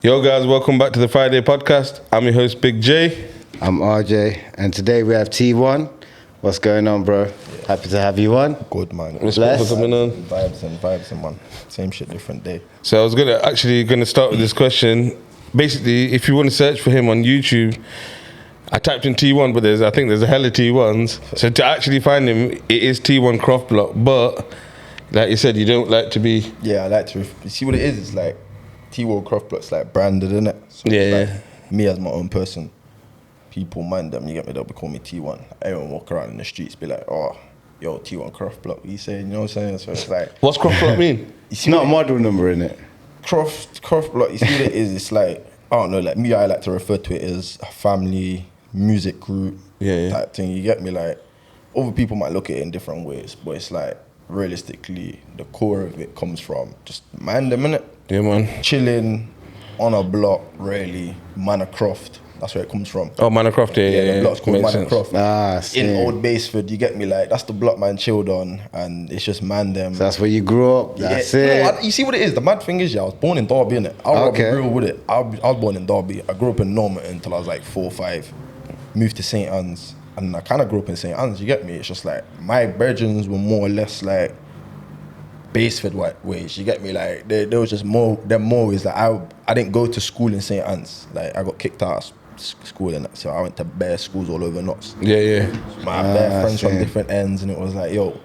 Yo guys, welcome back to the Fryday Podcast. I'm your host Big J. I'm RJ, and today we have T1. What's going on, bro? Happy to have you on. Good, man. Respect for coming on. Vibes and man. Same shit, different day. So I was gonna start with this question. Basically, if you want to search for him on YouTube, I typed in T1, but I think there's a hell of T1s. So to actually find him, it is T1 Croft Block. But like you said, you don't like to be. Yeah, I like to. You see what it is? It's like T1 Croft Block's like branded, innit? So Yeah, it's yeah. like me as my own person. People mind them, you get me? They'll be calling me T1. Everyone walk around in the streets, be like, oh, yo, T1 Croft Block. What you saying? You know what I'm saying? So it's like, What's Croft Block mean? It's not a model number, innit? Croft Block. You see what it is? It's like, I don't know. Like me, I like to refer to it as a family music group type thing. You get me? Like other people might look at it in different ways, but it's like realistically, the core of it comes from just mind them, innit? Yeah, man. Chilling on a block, really, Manor Croft. That's where it comes from. Oh, Manor Croft, yeah. The block's called Makes Manor sense. Croft. In Old Baseford, you get me? Like, that's the block man chilled on, and it's just man them. So that's where you grew up. That's it. No, you see what it is? The mad thing is, I was born in Derby, innit? I'll be real with it. I was born in Derby. I grew up in Normanton until I was like 4 or 5. Moved to St. Anne's, and I kind of grew up in St. Anne's, you get me? It's just like, my brethrens were more or less like Baseford white ways, you get me? Like, there was just more ways that I didn't go to school in St. Anne's. Like, I got kicked out of school and that, so I went to bare schools all over Notts. Yeah. My bare friends from different ends, and it was like, yo,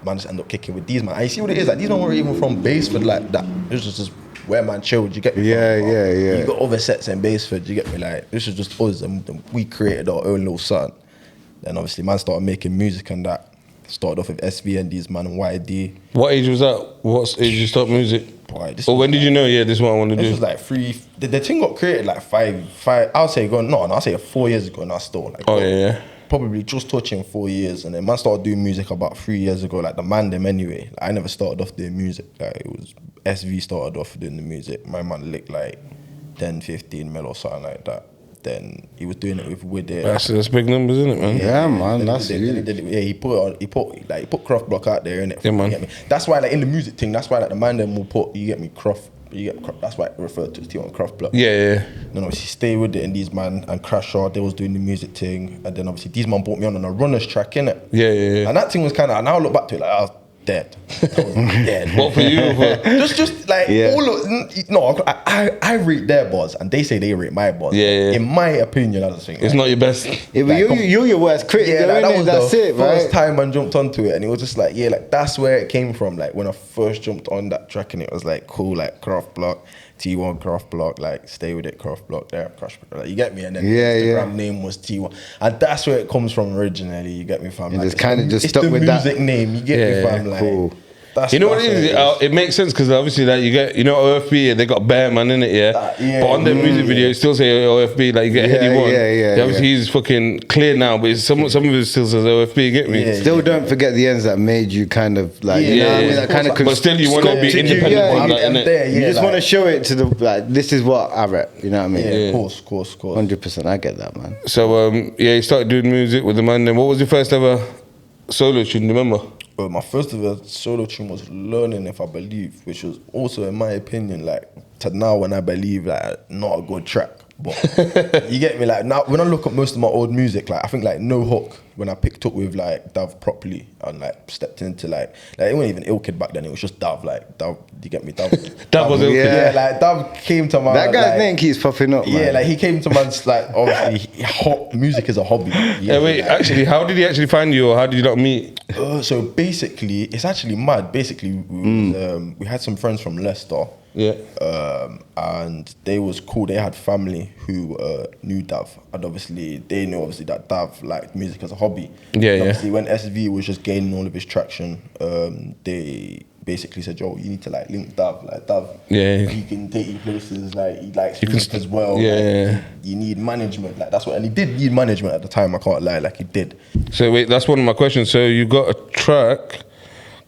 man, just end up kicking with these man. And you see what it is? Like, these men weren't even from Baseford like that. This was just where man chilled, you get me? Yeah. You got other sets in Baseford, you get me? Like, this was just us, and we created our own little something. Then obviously man started making music and that. Started off with SV and these man and YD. What age was that? What age did you start music? Boy, When did you know? Yeah, this is what I want to do. This was like 3. The thing got created like five. I'll say 4 years ago now. Still, like, probably just touching 4 years, and then man started doing music about 3 years ago. Like the man them anyway. Like, I never started off doing music. Like, it was SV started off doing the music. My man licked like 10, 15 mil or something like that. Then he was doing it with it. That's big numbers, isn't it, man? Yeah, man. That's it. He put Croft Block out there, innit? Yeah, man. You get me? That's why, like, in the music thing, that's why, like, the man them will put, you get me, Croft. That's why I refer to as T1 Croft Block. Yeah. Then obviously stay with it, and these man and Crash Hard, they was doing the music thing, and then obviously these man brought me on a Runners track, innit? Yeah. And that thing was kind of, now I look back to it, like, I was dead. Dead. What for you? Just like I rate their bars, and they say they rate my bars. Yeah. In my opinion, I just think It's not your best. Yeah, but you're your worst critic, that was that's the it, first right? time I jumped onto it, and it was just like, like that's where it came from. Like when I first jumped on that track, and it was like cool, like Croft Block, T1 Croft Block, like stay with it, Croft Block, there, Crash, like, you get me. And then the Instagram name was T1, and that's where it comes from originally. You get me, fam? You like, just kind of just it's stuck the with that music name. You get me, fam? Like, cool. You know what it is? It makes sense because obviously, like, you get, OFB, they got Bear Man in it, but on their music video, it still say OFB, like you get Heady One. Obviously, he's fucking clear now, but some of it still says OFB. You get me? Still, don't forget the ends that made you kind of like, that kind of. But still, you want to be independent on that, innit? You just want to show it to the like. This is what I rap. You know what I mean? Yeah, of course. 100%. I get that, man. So you started doing music with the man. Then what was your first ever solo tune? Do you remember? But my first ever solo tune was Learning, if I believe, which was also, in my opinion, like, to now when I believe, like, not a good track. But you get me? Like, now when I look at most of my old music, like, I think like No Hook, when I picked up with like Dav properly and like stepped into like it wasn't even Ill Kid back then, it was just Dav, like Dav, you get me? Dav was Ill Kid. Yeah, like Dav came to my that guy's name keeps popping up, man. Yeah, like he came to man's like obviously music is a hobby. Wait, actually, how did he actually find you, or how did you not meet? So basically, it's actually mad. Basically, we had some friends from Leicester. Yeah. And they was cool. They had family who knew Dav, and obviously they knew that Dav liked music as a hobby. Yeah. Obviously, when SV was just gaining all of his traction, they basically said, "Yo, you need to like link Dav. Like Dav, he can take you places. Like he likes music as well. Yeah. Like, you need management. Like that's what, and he did need management at the time. I can't lie. Like he did. So wait, that's one of my questions. So you got a track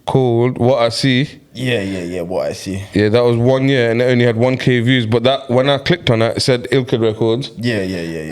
called What I See. Yeah, What I See. Yeah, that was 1 year and it only had 1K views. But that when I clicked on it said Ill Kid Records. Yeah.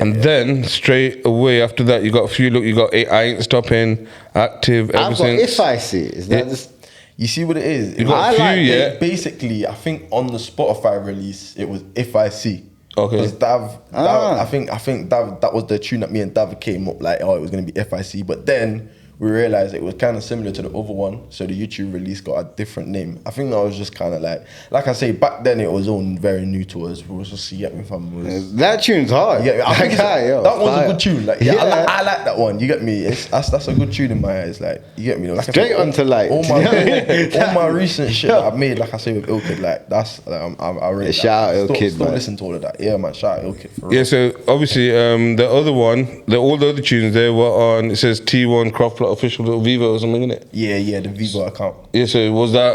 And then straight away after that, you got a few. Look, you got I Ain't Stopping, Active. I've got If I See. Is that just? You see what it is? You got a few, yeah. Basically, I think on the Spotify release, it was If I See. Okay. Because I think that was the tune that me and Dav came up like, oh, it was gonna be If I See, but then we realized it was kind of similar to the other one, so the YouTube release got a different name. I think that was just kind of like I say, back then it was all very new to us. We was just that tune's hard. Yeah, that one's a good tune. Like, I like that one. You get me? That's a good tune in my eyes. Like, you get me? Like, straight onto like all my recent shit that I've made. Like I say with Ill Kid, like that's I really shout out Ill Kid. Still listen to all of that. Yeah, man. Shout out Ill Kid. For real. Yeah. So obviously, the other one, all the other tunes they were on. It says T1 Craftplot official little Vivo or something, innit? Yeah, the Vivo account. Yeah, so was that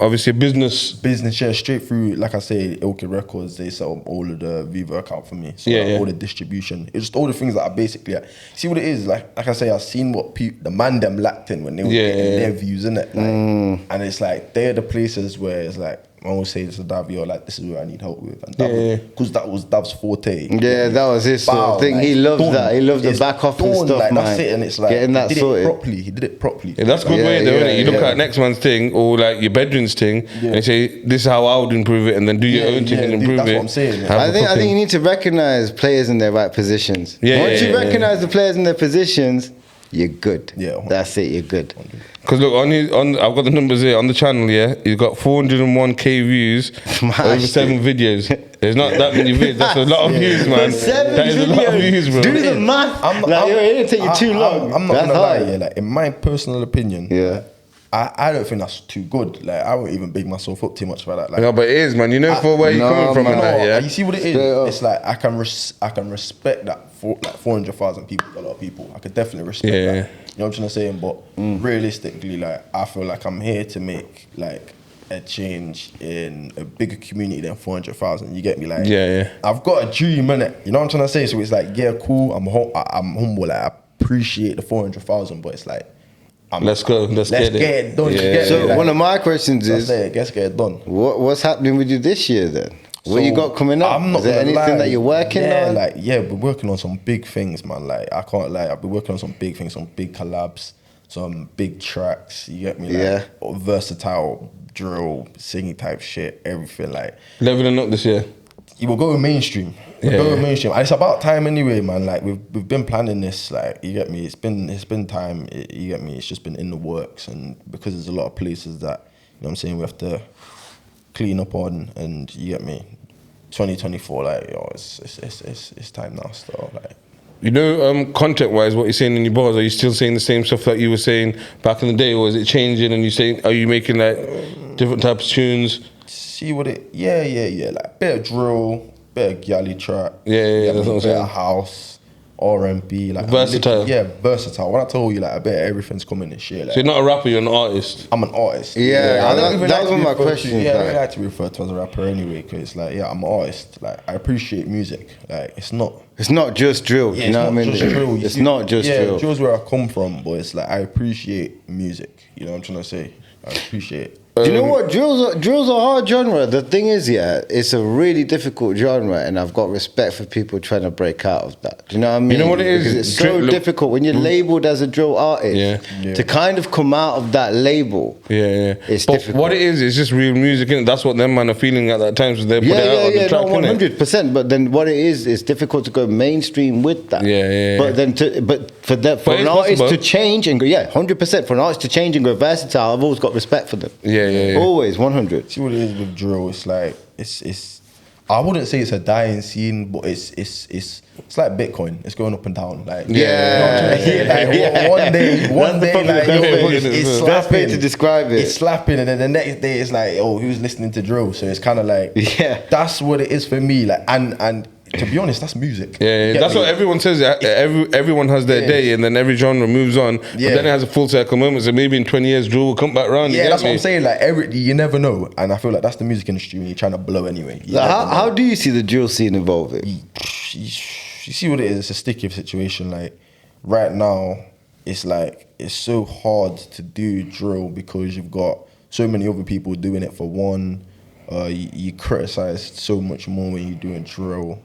obviously a business, yeah, straight through, like I say, Ilke Records, they set up all of the Vivo account for me. So all the distribution. It's just all the things that I basically, see what it is, like I say, I've seen what the man them lacked in when they were getting their views, innit? Like, and it's like, they're the places where it's like, I always say this to Davio, like, this is where I need help with. And because that was Dav's forte. Yeah, that was his sort of thing. Like, he loves that. He loves the back office stuff, like, man. That's it, and it's like, getting that sorted. He did it properly. Yeah, that's a good way, though, innit? You look at next man's thing, or like your bedroom's thing, and you say, this is how I would improve it, and then do your own thing and improve that's it. What I'm saying. I think you need to recognize players in their right positions. Once you recognize the players in their positions, you're good. Yeah, that's it. You're good. Because look, I've got the numbers here on the channel. Yeah, he's got 401k views over 7 videos. There's not that many views. That's a lot of views, man. That is a lot of views, bro. Do the math. It'll take you too long. I'm not gonna lie. Yeah, like in my personal opinion. Yeah. I don't think that's too good. Like, I won't even big myself up too much about that. Like, no, but it is, man. You know for where you're coming from and that, yeah. You see what it is? It's like I can respect that for like 400,000 people, a lot of people. I could definitely respect that. You know what I'm trying to say? But realistically, like, I feel like I'm here to make like a change in a bigger community than 400,000. You get me? Like, I've got a dream, innit? You know what I'm trying to say? So it's like, yeah, cool. I'm humble. Like, I appreciate the 400,000, but it's like, let's go. Let's get it done. So like, one of my questions is, let's get it done. What's happening with you this year then? What you got coming up? Is there anything that you're working on? We're working on some big things, man. Like, I can't lie, I've been working on some big things, some big collabs, some big tracks. You get me? Like, versatile drill, singing type shit, everything. Like, leveling up this year. You will go mainstream. And it's about time anyway, man. Like, we've been planning this. Like, you get me. It's been time. You get me. It's just been in the works, and because there's a lot of places that, you know what I'm saying, we have to clean up on, and you get me. 2024, like, yo, it's time now. Still, like, you know, content wise, what you're saying in your bars, are you still saying the same stuff that you were saying back in the day, or is it changing? And are you making like different types of tunes? See what it, like bit of drill, bit of galley track, that's what I'm saying. Bit of house, R&B, like versatile. Versatile. When I told you, like, I bet everything's coming this year. Like, so you're not a rapper, you're an artist. I'm an artist. That was one of my questions. Yeah, I don't like to be referred to as a rapper anyway, because like, I'm an artist. Like, I appreciate music. Like, it's not just drill. You know what I mean? It's not just drill. Yeah, drill's where I come from, but it's like, I appreciate music. You know what I'm trying to say? I appreciate it. Do you know what? Drill's a hard genre. The thing is, it's a really difficult genre, and I've got respect for people trying to break out of that. Do you know what I mean? You know what it is? Because it's so difficult when you're labelled as a drill artist to kind of come out of that label. It's difficult. What it is, it's just real music, and that's what them man are feeling at that time. So they put it out on the track, 100%. But then what it is, it's difficult to go mainstream with that. But then for an artist to change and go, 100%. For an artist to change and go versatile, I've always got respect for them. Always 100. See what it is with drill. It's like it's. I wouldn't say it's a dying scene, but it's like Bitcoin. It's going up and down. Like, one day, like, it's slapping. That's way to describe it. It's slapping, and then the next day it's like, oh, who's listening to drill? So it's kind of like, that's what it is for me. Like, and to be honest, that's music. That's what everyone says. Everyone has their day, and then every genre moves on. But then it has a full circle moment. So maybe in 20 years, drill will come back around. That's what I'm saying. Like, you never know, and I feel like that's the music industry when you're trying to blow anyway. How do you see the drill scene evolving? You see what it is. It's a sticky situation. Like, right now, it's like, it's so hard to do drill because you've got so many other people doing it for one. You criticize so much more when you're doing drill.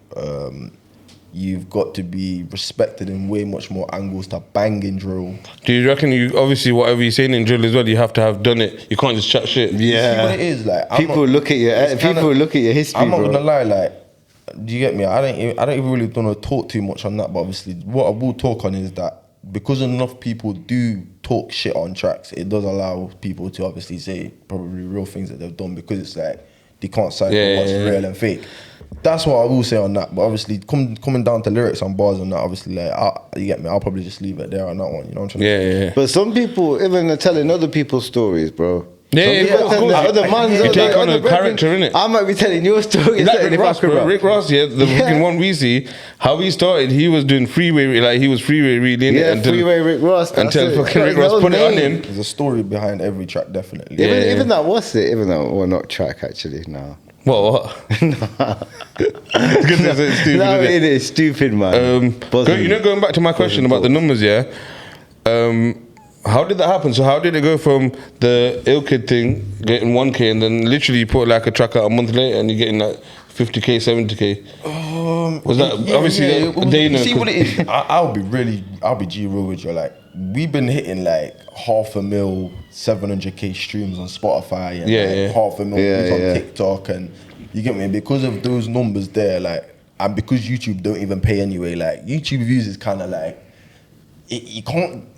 you've got to be respected in way much more angles to bang in drill. Do you reckon you obviously whatever you're saying in drill as well, you have to have done it? You can't just chat shit. Yeah. See what it is like. People look at your history. I'm not gonna lie, like, do you get me? I don't even really want to talk too much on that, but obviously what I will talk on is that because enough people do talk shit on tracks, it does allow people to obviously say probably real things that they've done, because it's like they can't decipher what's real and fake. That's what I will say on that. But obviously, coming down to lyrics and bars and that, obviously, like, you get me, I'll probably just leave it there on that one. You know what I'm trying to say? Yeah. But some people, even are telling other people's stories, bro. Yeah, of course. You take on a character, innit? I might be telling your story. Like Rick Ross, bro. Rick Ross, the fucking one we see, how he started, he was doing freeway, like he was freeway reading it until freeway Rick Ross. Until fucking Rick Ross put it on him. There's a story behind every track, definitely. Even that was it. Even that, well, not track actually. No. What? Goodness, it's stupid. No, it is stupid, man. Going back to my question about the numbers, yeah. How did that happen? So how did it go from the ill kid thing, getting 1K, and then literally you put like a track out a month later and you're getting like 50K, 70K? Was that obviously a day? You see what it is? I'll be G real with you. Like, we've been hitting like 500,000, 700K streams on Spotify and 500,000 views on TikTok, and you get me? Because of those numbers there, like, and because YouTube don't even pay anyway, like YouTube views is kind of like, you can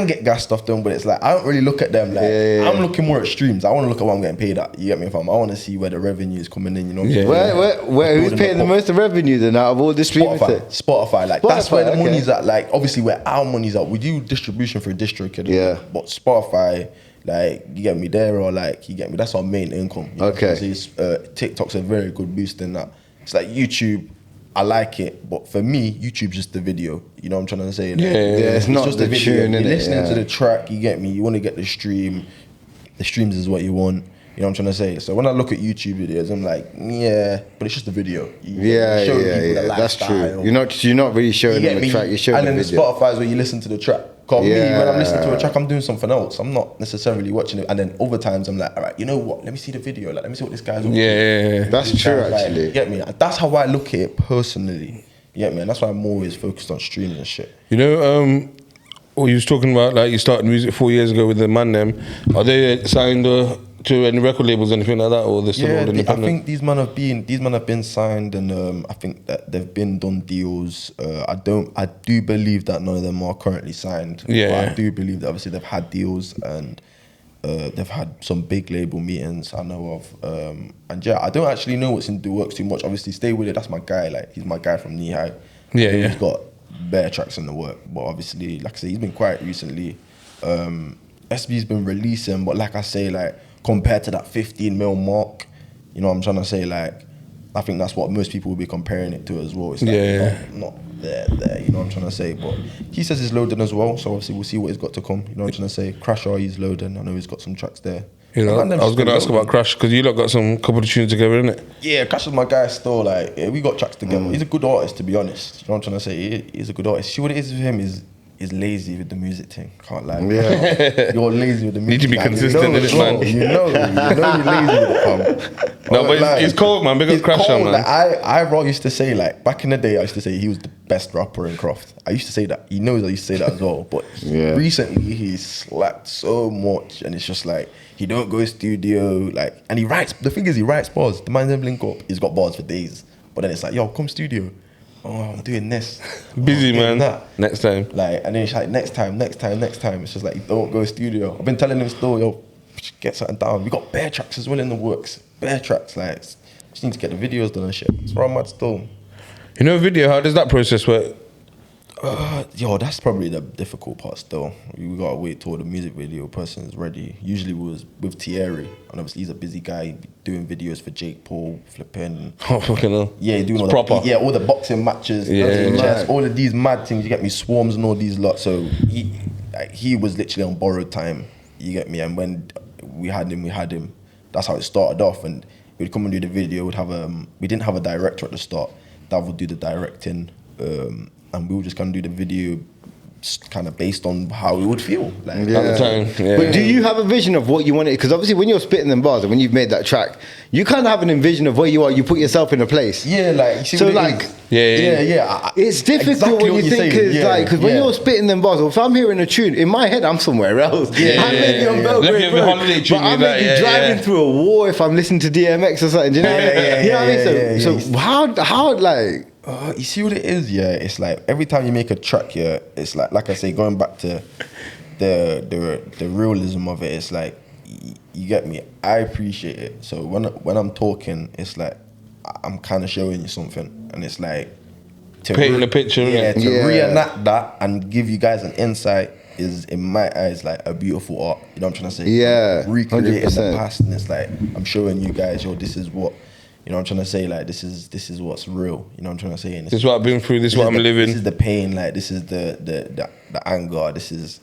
get gas stuff done, but it's like, I don't really look at them. Like, I'm looking more at streams. I want to look at what I'm getting paid at. You get me? I want to see where the revenue is coming in. You know? Where who's paying the most revenue then out of all the streamers? Spotify. Like, that's where the money's at. Like, obviously where our money's at. We do distribution for DistroKid. Yeah. But Spotify, like, you get me there, or like, you get me. That's our main income. You know? TikTok's a very good boost in that. It's like YouTube. I like it, but for me, YouTube's just the video. You know what I'm trying to say? Like, it's not just the tune. You're listening to the track, you get me? You want to get the stream. The streams is what you want. You know what I'm trying to say? So when I look at YouTube videos, I'm like, but it's just a video. That's true. You're not really showing them the track, you're showing them the video. And then Spotify is where you listen to the track. Cause me, when I'm listening to a track, I'm doing something else. I'm not necessarily watching it. And then over times, I'm like, all right, you know what? Let me see the video. Like, let me see what this guy's doing. That's true, actually. Like, you get me? That's how I look at it personally. You get me? And that's why I'm always focused on streams and shit. You know, you was talking about, like, you started music 4 years ago with the man them. Are they signed to any record labels, anything like that, or they're still all independent? I think these men have been signed, and I think that they've been done deals. I do believe that none of them are currently signed. But I do believe that obviously they've had deals, and they've had some big label meetings I know of. And I don't actually know what's in the works too much. Obviously, Stay With It, that's my guy. Like, he's my guy from Knee High. He's got bare tracks in the work, but obviously, like I say, he's been quiet recently. SB's been releasing, but like I say, like, compared to that 15 mil mark, you know what I'm trying to say? Like, I think that's what most people will be comparing it to as well. It's like not there, you know what I'm trying to say? But he says he's loading as well, so obviously we'll see what he's got to come. You know what I'm trying to say? Crash he's loading. I know he's got some tracks there. You know, I was going to ask about Crash, because you lot got some couple of tunes together, innit? Yeah, Crash is my guy still. Like, we got tracks together. He's a good artist, to be honest. You know what I'm trying to say? He's a good artist. See what it is with him is lazy with the music thing. Can't lie. You're lazy with the music. Need to be consistent in it, man. You know you're lazy with it, No, but he's cold, man. Big up Crash, man. Like, I used to say, like, back in the day, I used to say he was the best rapper in Croft. I used to say that. He knows I used to say that as well. But recently, he's slacked so much, and it's just like, he don't go studio, like, and he writes. The thing is, he writes bars. The man doesn't link up. He's got bars for days. But then it's like, yo, come studio. Oh, I'm doing this. Busy, man. That. Next time. Like, and then it's like, next time. It's just like, don't go studio. I've been telling him still, yo, get something down. We got bare tracks as well in the works. Bare tracks, like, just need to get the videos done and shit. That's where I'm at still. You know, video, how does that process work? That's probably the difficult part still. We gotta wait till the music video person is ready. Usually we was with Thierry, and obviously he's a busy guy doing videos for Jake Paul, flipping. Oh, fucking hell. Yeah, doing all proper. all the boxing matches, chess, all of these mad things. You get me, swarms and all these lots. So he was literally on borrowed time. You get me, and when we had him. That's how it started off, and we'd come and do the video. We didn't have a director at the start. That would do the directing. And we were just gonna do the video kind of based on how it would feel like at the time. But do you have a vision of what you want it? Because obviously when you're spitting them bars and when you've made that track, you kind of have an envision of where you are. You put yourself in a place. Yeah, like you see so what like yeah. It's difficult exactly when you think because when you're spitting them bars, or if I'm hearing a tune in my head, I'm somewhere else. I'm maybe on Belgrade Road, but I may be driving through a war if I'm listening to DMX or something. Do you know what I mean? You know what I mean? So how like. You see what it is? Yeah, it's like every time you make a track, yeah, it's like I say, going back to the realism of it. It's like you get me. I appreciate it. So when I'm talking, it's like I'm kind of showing you something, and it's like painting a picture. Reenact that and give you guys an insight is in my eyes like a beautiful art. You know what I'm trying to say? Yeah, recreating the past, and it's like I'm showing you guys, yo, this is what. You know what I'm trying to say? Like, this is what's real. You know what I'm trying to say? And this is what I've been through. This is what I'm living. This is the pain. Like, this is the anger. This is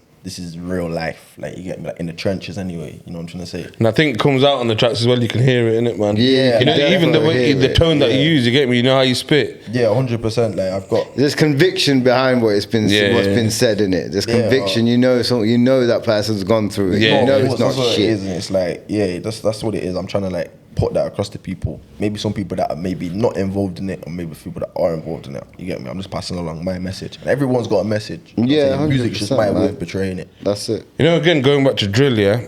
real life. Like, you get me? Like, in the trenches anyway. You know what I'm trying to say? And I think it comes out on the tracks as well. You can hear it, innit, man? Yeah. You know, even the tone that you use, you get me? You know how you spit? Yeah, 100%. Like, I've got... There's conviction behind what's been said in it. There's conviction. You know that person's gone through it. You know it's not shit. It is, and it's like, that's what it is. I'm trying to, like, put that across to people. Maybe some people that are maybe not involved in it, or maybe people that are involved in it. You get me? I'm just passing along my message. And everyone's got a message. Yeah, music's just my way of portraying it. That's it. You know, again, going back to drill, yeah.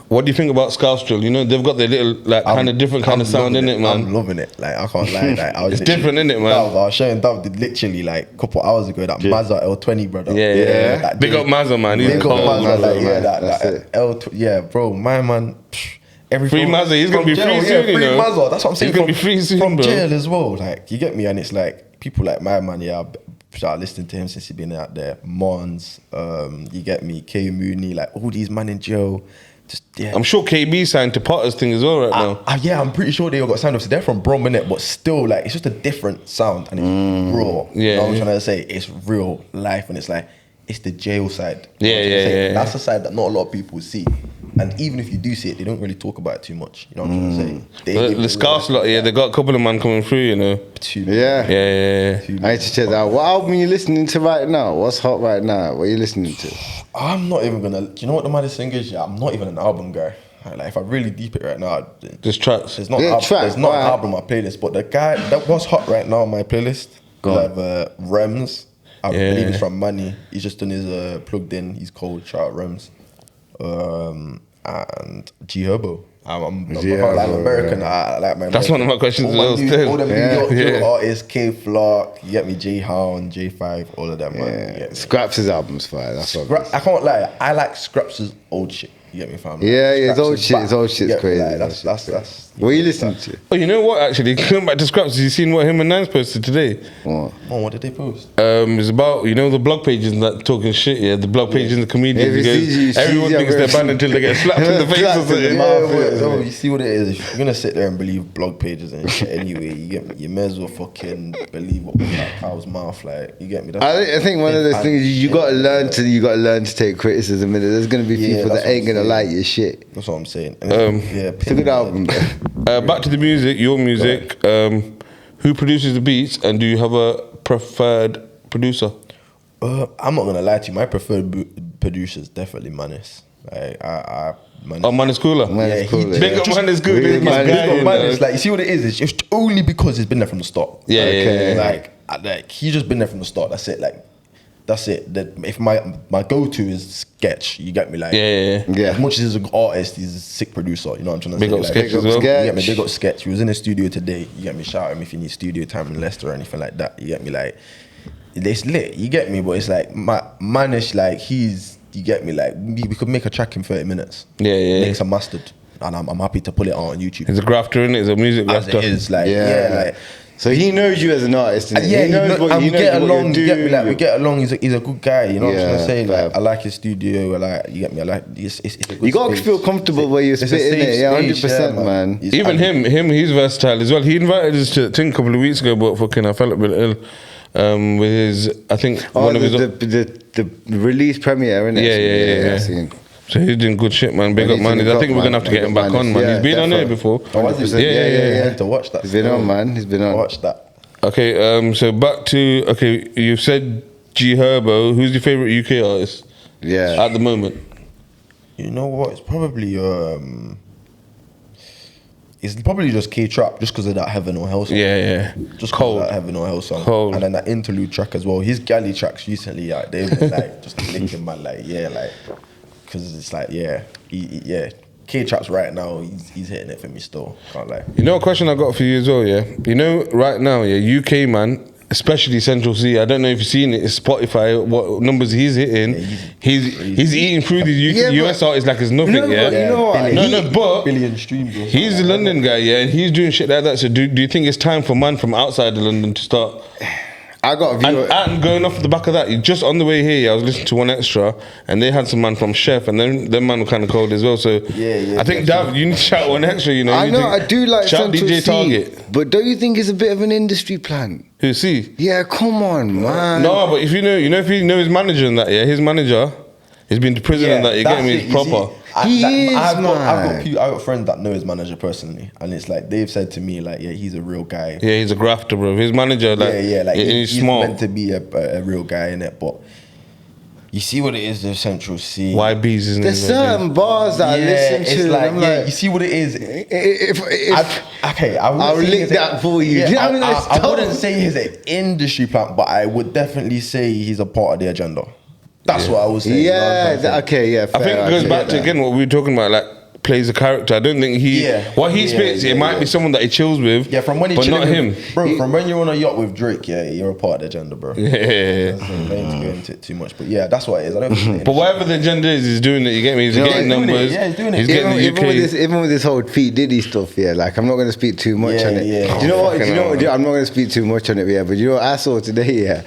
What do you think about Scouse drill? You know, they've got their little like kind of different kind of sound in it, man. I'm loving it. Like, I can't lie. Like, it's different, innit, man? I was showing Dove literally like a couple hours ago that Mazza L20, brother. Yeah. Like, big up Mazza, man. He's big up Mazza, like, man. that L20. Yeah, bro, my man. Free Mazza, he's gonna be free soon, you know. Mazza, that's what I'm saying. He's gonna be free soon, from bro. jail as well. Like, you get me? And it's like people like my man. Yeah, I've started listening to him since he's been out there. Mons, you get me? K Mooney, like all these man in jail. Just I'm sure KB signed to Potter's thing as well now. Yeah, I'm pretty sure they all got signed up. So they're from Brom, innit? But still, like, it's just a different sound and it's raw. Yeah, you know what I'm trying to say? It's real life, and it's like it's the jail side. Yeah. That's a side that not a lot of people see. And even if you do see it, they don't really talk about it too much. You know what I'm trying to say? The Scarce lot, they got a couple of man coming through, you know. Yeah. I need to check that out. What album are you listening to right now? What's hot right now? What are you listening to? I'm not even gonna. Do you know what the maddest thing is? Yeah, I'm not even an album guy. Like, if I really deep it right now, there's tracks. There's not an album on my playlist. But the guy that was hot right now on my playlist, I have Rems. I believe he's from Money. He's just done his plugged in. He's called shout out Rems. And G Herbo. I'm American. I like my. That's one of my questions. All them New York artists, K Flock, you get me, J Hound, J5, all of them. Man. Scraps' album's fire. That's what I can't lie. I like Scraps' old shit. You get me, fam? His old shit's crazy. Like, that's. What are you listening to? Oh, you know what? Actually, going back to Scraps, you seen what him and Nance posted today? What did they post? It's about the blog pages that talking shit. Yeah, the blog pages and the comedians. Everyone thinks they're banned until they get slapped in the face or something. You see what it is? If you're gonna sit there and believe blog pages and shit anyway, you get me. You may as well fucking believe what was that cow's mouth. Like, you get me? I think one of those things you gotta learn to take criticism. And there's gonna be people that ain't gonna like your shit. That's what I'm saying. It's a good album. Back to the music, your music. Who produces the beats, and do you have a preferred producer? I'm not gonna lie to you. My preferred producer is definitely Manis. Manis Cooler. Big up Manis Cooler. Manis, like, you see what it is? It's just only because he's been there from the start. Like he's just been there from the start. That's it. Like. That's it. If my go-to is Sketch, you get me, like as much as he's an artist, he's a sick producer. You know what I'm trying to say? Big up Sketch as well. You get me? Big up Sketch. He was in the studio today. You get me? Shout him if you need studio time in Leicester or anything like that. You get me? Like, it's lit. You get me? But it's like Manish, like you get me? Like, we could make a track in 30 minutes. Make some mustard, and I'm happy to pull it out on YouTube. He's a grafter, innit? He's a music grafter. As it is, like like. So he knows you as an artist, and we get along. You get me, like, we get along. He's a good guy, you know what I'm trying to say. Like, I like his studio. You get me. I like it's a good you gotta feel comfortable where you're spitting it. Yeah, 100%, man. Even him, he's versatile as well. He invited us to a couple of weeks ago, but fucking I felt a bit ill. With his, I think one of his the release premiere, innit? Yeah. So he's doing good shit, man. Big up, man. I think we're gonna have to get him back on, man. He's been on here before. Yeah. I need to watch that. He's been on, man. He's been on. Watch that. Okay, so back to you've said G Herbo. Who's your favorite UK artist? Yeah. At the moment. You know what? It's probably just K-Trap, just because of that Heaven or Hell song. Yeah. Just cold. That Heaven or Hell song. Cold. And then that interlude track as well. His galley tracks recently, like, they've been like just linking, man. Like, yeah, like, because it's like, yeah, K-Trap's right now, he's hitting it for me still. Can't lie. You know, a question I got for you as well, yeah? You know, right now, yeah, UK, man, especially Central C, I don't know if you've seen it, it's Spotify, what numbers he's hitting. Yeah, he's eating through these US artists like it's nothing, yeah? You know what? But billion streams. He's the London guy, yeah, and he's doing shit like that. So do you think it's time for man from outside of London to start? I got a view. And going off the back of that, just on the way here, yeah, I was listening to One Extra, and they had some man from Chef, and then them man were kind of cold as well. So I think Dav, you need to shout One Extra. You know, I do like shout Central DJ C, Target. but don't you think it's a bit of an industry plan? Who C? Yeah, come on, man. No, but if you know his manager and that, yeah, his manager, he's been to prison and that. You get me? He's proper. I've got friends that know his manager personally, and it's like they've said to me, like, yeah, he's a real guy. Yeah, he's a grafter, bro. His manager, like, like he's smart. Meant to be a real guy in it, but you see what it is, the Central C. YB's isn't it? There's certain bars that I listen to. It's like, I'm like, you see what it is. I'll link that for you. I wouldn't say he's an industry plant, but I would definitely say he's a part of the agenda. That's what I would say. Yeah, fair. I think it goes back to again what we were talking about, like plays a character. I don't think he spits. It might be someone that he chills with. Yeah, from when he but not him, bro. From when you're on a yacht with Drake, you're a part of the agenda, bro. Yeah. I don't need to go into it too much, but yeah, that's what it is. I don't think but whatever the agenda is, he's doing it. You get me? He's getting numbers. He's doing it. He's getting the UK. Even with this whole P Diddy stuff, yeah. Like, I'm not going to speak too much on it. Yeah. Do you know what? I'm not going to speak too much on it, yeah. But you know what I saw today, yeah.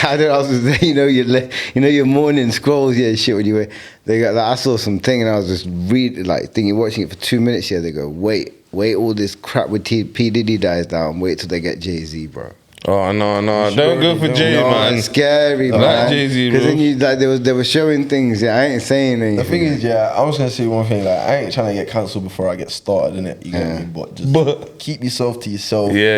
I was your morning scrolls, yeah, shit when you were. They got. Like, I saw something and I was just watching it for 2 minutes. Yeah, they go, wait, all this crap with P Diddy dies down. Wait till they get Jay-Z, bro. Oh no! Don't go for Jay, man. It's scary, man. Like Jay-Z, bro. Because then they were showing things. Yeah, I ain't saying anything. The thing is, I was gonna say one thing. Like, I ain't trying to get cancelled before I get started, innit? You get me? But just keep yourself to yourself. Yeah.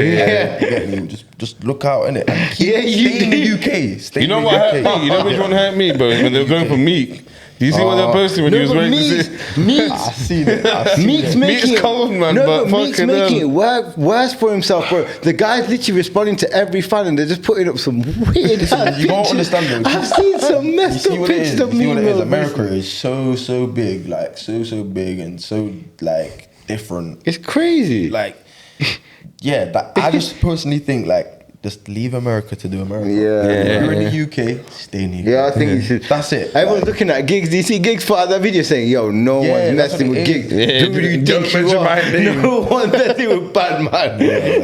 You get me? Just look out, innit? Stay in the UK. You know what hurt me? You know which one hurt me, bro? When they were going for Meek. Do you see what they're posting when he was wearing this? I seen it. Meek's making it cold, man. Meek's making it worse for himself, bro. The guy's literally responding to every fan, and they're just putting up some weird. You don't understand though. I've seen some messed up pictures of me. America is so big, like so big and so like different. It's crazy. Like, I just personally think like. Just leave America to do America. Yeah. You're in the UK, stay in the UK. Yeah, I think you should. That's it. Everyone's looking at Gigs. Do you see Gigs put out that video saying, yo, no one's messing with Gigs. Yeah, don't mention my name. No one's messing with bad man.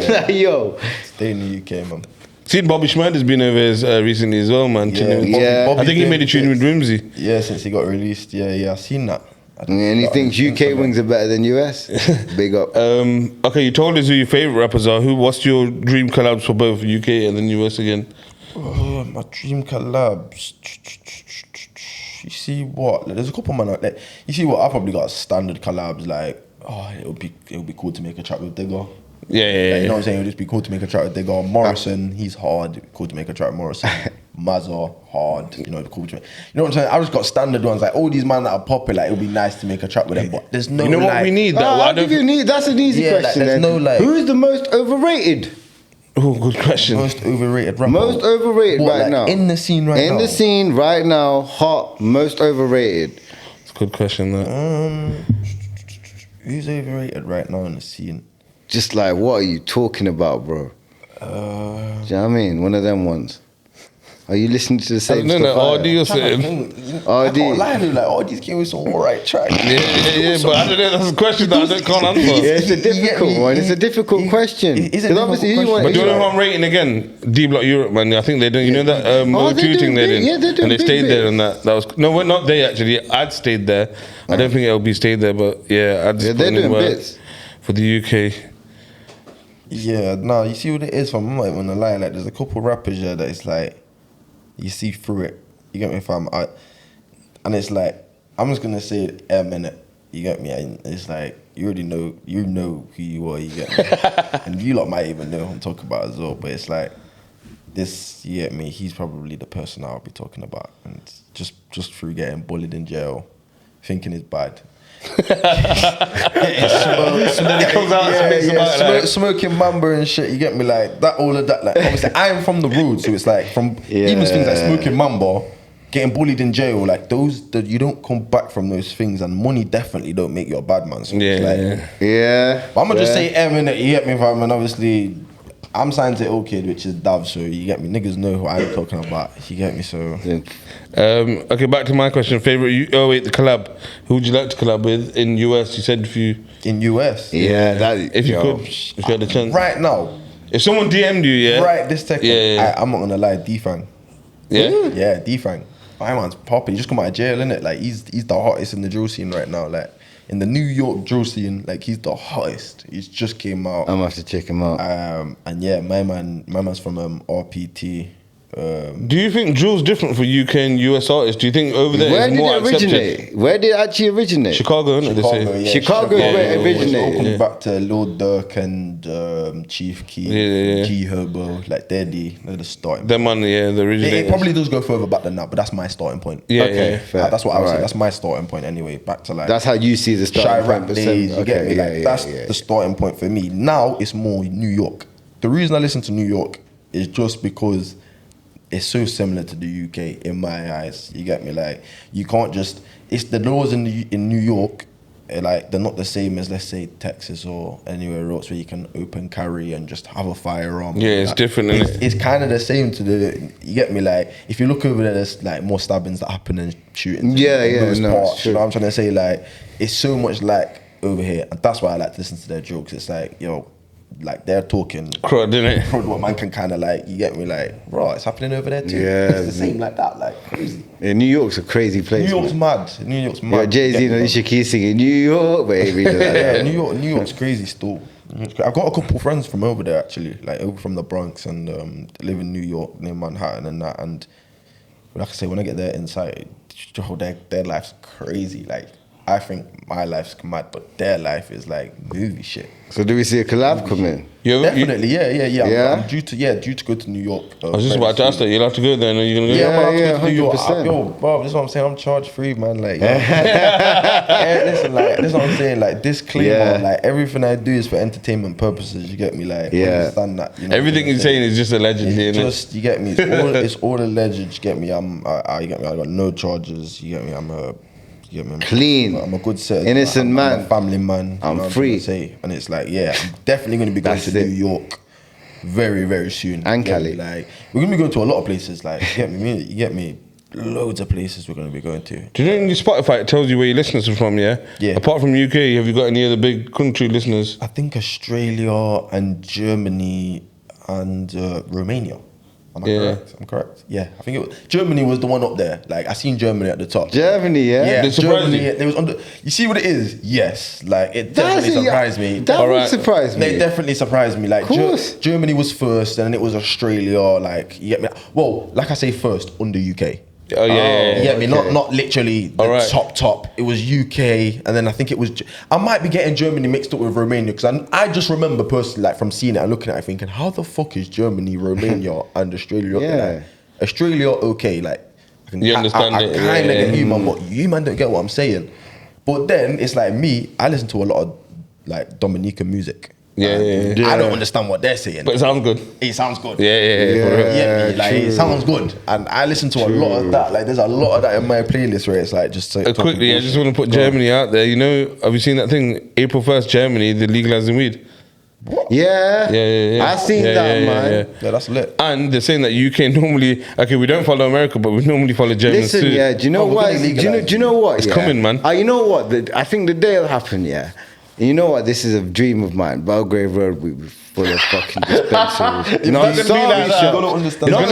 Like, yo. Stay in the UK, man. Seen Bobby Schmurder's been over his recently as well, man. Yeah. I think he made a tune with Rimsey. Yeah, since he got released. Yeah, I've seen that. And he thinks UK wings are better than US. Big up. Okay, you told us who your favourite rappers are. What's your dream collabs for both UK and then US again? My dream collabs. You see what? Like, there's a couple man like. You see what? I probably got standard collabs like. It would be cool to make a track with Digger. Yeah. You know what I'm saying? It would just be cool to make a track with Digger. Morrison, he's hard. It'd be cool to make a track with Morrison. Mazza, hard. You know, it'd be cool to make. You know what I'm saying? I just got standard ones like all these man that are popular. It would be nice to make a track with them, but there's no. You know what we need? That's an easy question. There's no like. Who is the most overrated? Oh, good question. Most overrated rapper. Most overrated right now. In the scene right now. In the scene right now, hot. Most overrated. It's a good question. That. Who's overrated right now in the scene? Just like, what are you talking about, bro? Do you know what I mean? One of them ones. Are you listening to the same stuff? No, RD or something. RD. I can't lie to you, like, RD's came with some alright tracks. Yeah, but I don't know, that's a question that I can't answer. Yeah, it's a difficult one. It's a difficult question. It's a difficult question. But do you know who I'm rating again? D Block Europe, man. I think they done, you know that O2 thing they did? Yeah, they're doing and they stayed big there and that was, no, not they actually. I'd stayed there. I don't think LB stayed there, but yeah, I'd just they're doing bits. For the UK. Yeah, no, you see what it is, fam. I'm not even gonna lie. Like, there's a couple rappers here that it's like, you see through it. You get me, fam? And it's like, I'm just gonna say it a minute. You get me? And it's like, you already know, who you are, you get me? And you lot might even know who I'm talking about as well, but it's like, this, you get me, he's probably the person I'll be talking about. And just through getting bullied in jail, thinking it's bad. Smoking mamba and shit, you get me, like that, all of that. Like obviously I'm from the road, so it's like from even things like smoking mamba, getting bullied in jail, like those that you don't come back from those things, and money definitely don't make you a bad man. So But I'm gonna just say innit, you get me, fam, and obviously I'm signed to Ill Kid, which is Dav, so you get me, niggas know who I'm talking about, you get me, so okay, back to my question. The collab. Who would you like to collab with in US? You said if you... In US? Yeah, if you could, if you had the chance. Right now. If someone DM'd you, right this second, I'm not gonna lie, D-Fang. Yeah, D-Fang. My man's popping, he just come out of jail, innit? Like, he's the hottest in the drill scene right now, like, in the New York drill scene, like, he's the hottest. He's just came out. I'm gonna have to check him out. And yeah, my man's from RPT. Do you think drill's different for UK and US artists? Do you think over there it's more accepted? Where did it actually originate? Chicago, isn't it? Chicago is where it originated. Coming back to Lord Durk and Chief Keef, G Herbo, like they're the starting. The money, the originators. It probably does go further back than that, but that's my starting point. That's what I would say. That's my starting point anyway. Back to like that's how you see the starting point. Days, you get me? Like that's the starting point for me. Now it's more New York. The reason I listen to New York is just because it's so similar to the UK in my eyes. You get me? Like, you can't just... It's the laws in New York, like, they're not the same as, let's say, Texas or anywhere else where you can open carry and just have a firearm. Yeah, it's different, isn't it? It's kind of the same to the... You get me? Like, if you look over there, there's, like, more stabbings that happen and shootings. It's true. You know what I'm trying to say? Like, it's so much like over here. And that's why I like to listen to their jokes. It's like, yo... Like they're talking crud, innit? Crud, what man can kind of like, you get me, like, bro, it's happening over there too. It's the same like that, like crazy. Yeah, New York's a crazy place. New York's mad. Yeah, Jay-Z and Alicia Keys singing New York, baby. New York's crazy still. I've got a couple friends from over there actually, like over from the Bronx and live in New York near Manhattan and that. And like I say, when I get there inside, their life's crazy. Like, I think my life's mad, but their life is like movie shit. So do we see a collab coming? Definitely, yeah. I'm due to go to New York. I was just about to ask that. You'll have to go there, and you're gonna go. Yeah, I'm allowed to go to New York. Yo, bro, this is what I'm saying. I'm charge free, man. Like, listen, like, this is what I'm saying. Like, disclaimer, like, everything I do is for entertainment purposes. You get me? Like, understand that. You know, everything you're saying is just alleged. Just, you get me? It's all alleged. You get me? You get me? I got no charges. You get me? Clean. I'm a good citizen. Innocent man. I'm a family man. I'm free. And it's like, I'm definitely going to be going to New York very, very soon. And Cali. Like, we're going to be going to a lot of places. Like, you get me? Loads of places we're going to be going to. Do you know in your Spotify it tells you where your listeners are from, yeah? Apart from UK, have you got any other big country listeners? I think Australia and Germany and Romania. Am I correct? I'm correct. Yeah, I think Germany was the one up there. Like, I seen Germany at the top. Germany, yeah, Germany. It was under. You see what it is? Yes, like it definitely surprised me. That would surprise me. They definitely surprised me. Like, Germany was first, and then it was Australia. Like, you get me? Well, like I say, first under UK. Oh yeah, you get me? Not literally the top. It was UK, and then I think it was. I might be getting Germany mixed up with Romania because I just remember personally, like, from seeing it and looking at it, thinking, how the fuck is Germany, Romania, and Australia? Like, Australia, okay, like you understand it. I kind of get you, man, but you man don't get what I'm saying. But then it's like me. I listen to a lot of like Dominican music. I don't understand what they're saying, but it sounds good. It sounds good. Yeah. It sounds good, and I listen to a lot of that. Like, there's a lot of that in my playlist where it's like just quickly. I just want to put Germany out there. You know, have you seen that thing? April 1st, Germany, they're legalizing weed. What? Yeah. I seen that, man. Yeah, that's lit. And they're saying that UK normally, we don't follow America, but we normally follow Germany. Listen, too. Do you know what? Do you know what? It's coming, man. You know what? I think the day will happen. And you know what? This is a dream of mine. Belgrave Road will be full of fucking dispensaries.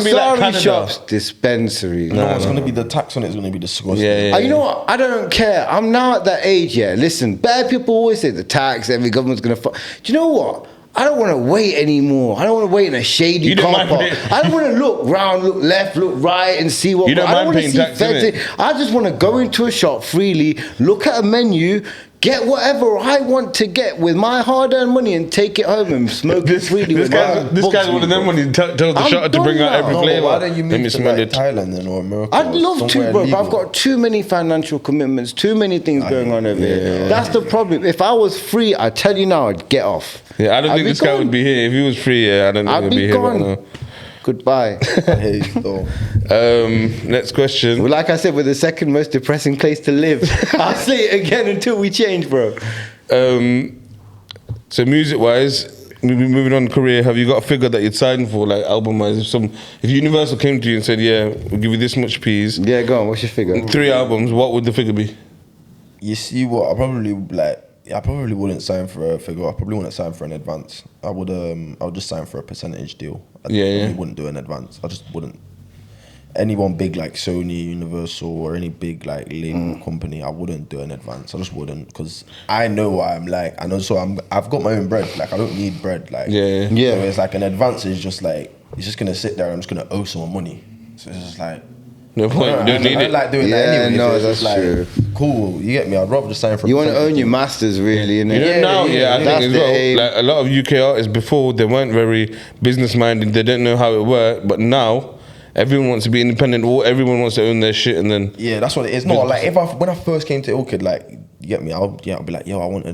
Sorry shops, dispensaries. No, it's going to be the tax on it is going to be disgusting. You know what? I don't care. I'm now at that age, Listen, bad people always say the tax, every government's going to fuck. Do you know what? I don't want to wait anymore. I don't want to wait in a shady car park. I don't want to look round, look left, look right, and see what. You don't mind paying tax, I just want to go into a shop freely, look at a menu, get whatever I want to get with my hard-earned money and take it home and smoke it freely. This guy's one of them when he tells the shutter to bring out every flavour. Why don't you move to like Thailand then, or America? I'd love to, bro, but I've got too many financial commitments, too many things going on over here. That's the problem. If I was free, I tell you now, I'd get off. Yeah, I don't think this guy would be here. If he was free, I don't think he'd be here right now. Goodbye. Next question. Well, like I said, we're the second most depressing place to live. I'll say it again until we change, bro. So music-wise, moving on career, have you got a figure that you'd sign for, like album-wise? If Universal came to you and said, yeah, we'll give you this much P's. Yeah, go on. What's your figure? 3 albums. What would the figure be? You see what? I probably wouldn't sign for a figure. I probably wouldn't sign for an advance. I would just sign for a percentage deal. I wouldn't do an advance. I just wouldn't. Anyone big like Sony, Universal, or any big like label company, I wouldn't do an advance. I just wouldn't, because I know what I'm like. I know, so I've got my own bread. Like I don't need bread. Like So it's like an advance is just like it's just gonna sit there and I'm just gonna owe someone money. So it's just like. No point. You don't need it. I don't like doing that anyway. No, so that's like, true. Cool, you get me? I'd rather just sign for. You want to own your masters, really, innit? I think as well. Like a lot of UK artists before, they weren't very business minded. They didn't know how it worked. But now, everyone wants to be independent. Or everyone wants to own their shit, and then that's what it is. No, like when I first came to Orchid, like you get me? I'll be like, yo, I want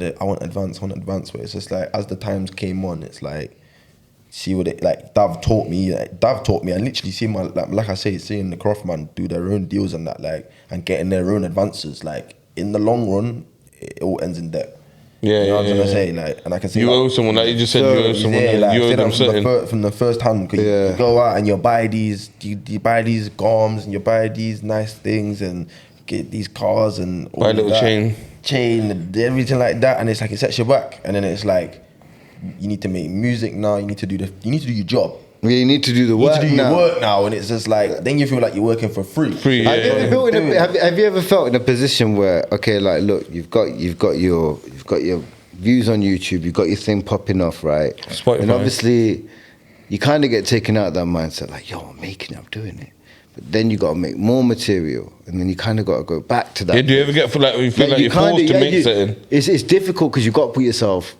advance. But it's just like as the times came on, it's like. See what it like. Dav taught me, and literally see my like I say, seeing the craft man do their own deals and that, like, and getting their own advances. Like in the long run, it all ends in debt. Yeah, you know what I'm trying to say, like, and I can see you owe someone. Like you just said, you owe someone. You owe them something from the first hand. Cause you go out and you buy these, you buy these garms and you buy these nice things and get these cars and all buy a little chain and everything like that, and it's like it sets you back, and then it's like. You need to make music now. You need to do your job. Yeah, you need to do the work. You need to do your work now, and it's just like then you feel like you're working for free. Have you ever felt in a position where like look, you've got your views on YouTube, you've got your thing popping off, right? Spotify. And obviously, you kind of get taken out of that mindset, like yo, I'm making it, I'm doing it. But then you got to make more material, and then you kind of got to go back to that. Yeah, do you ever get you feel like you're forced to make something? It's difficult because you got to put yourself.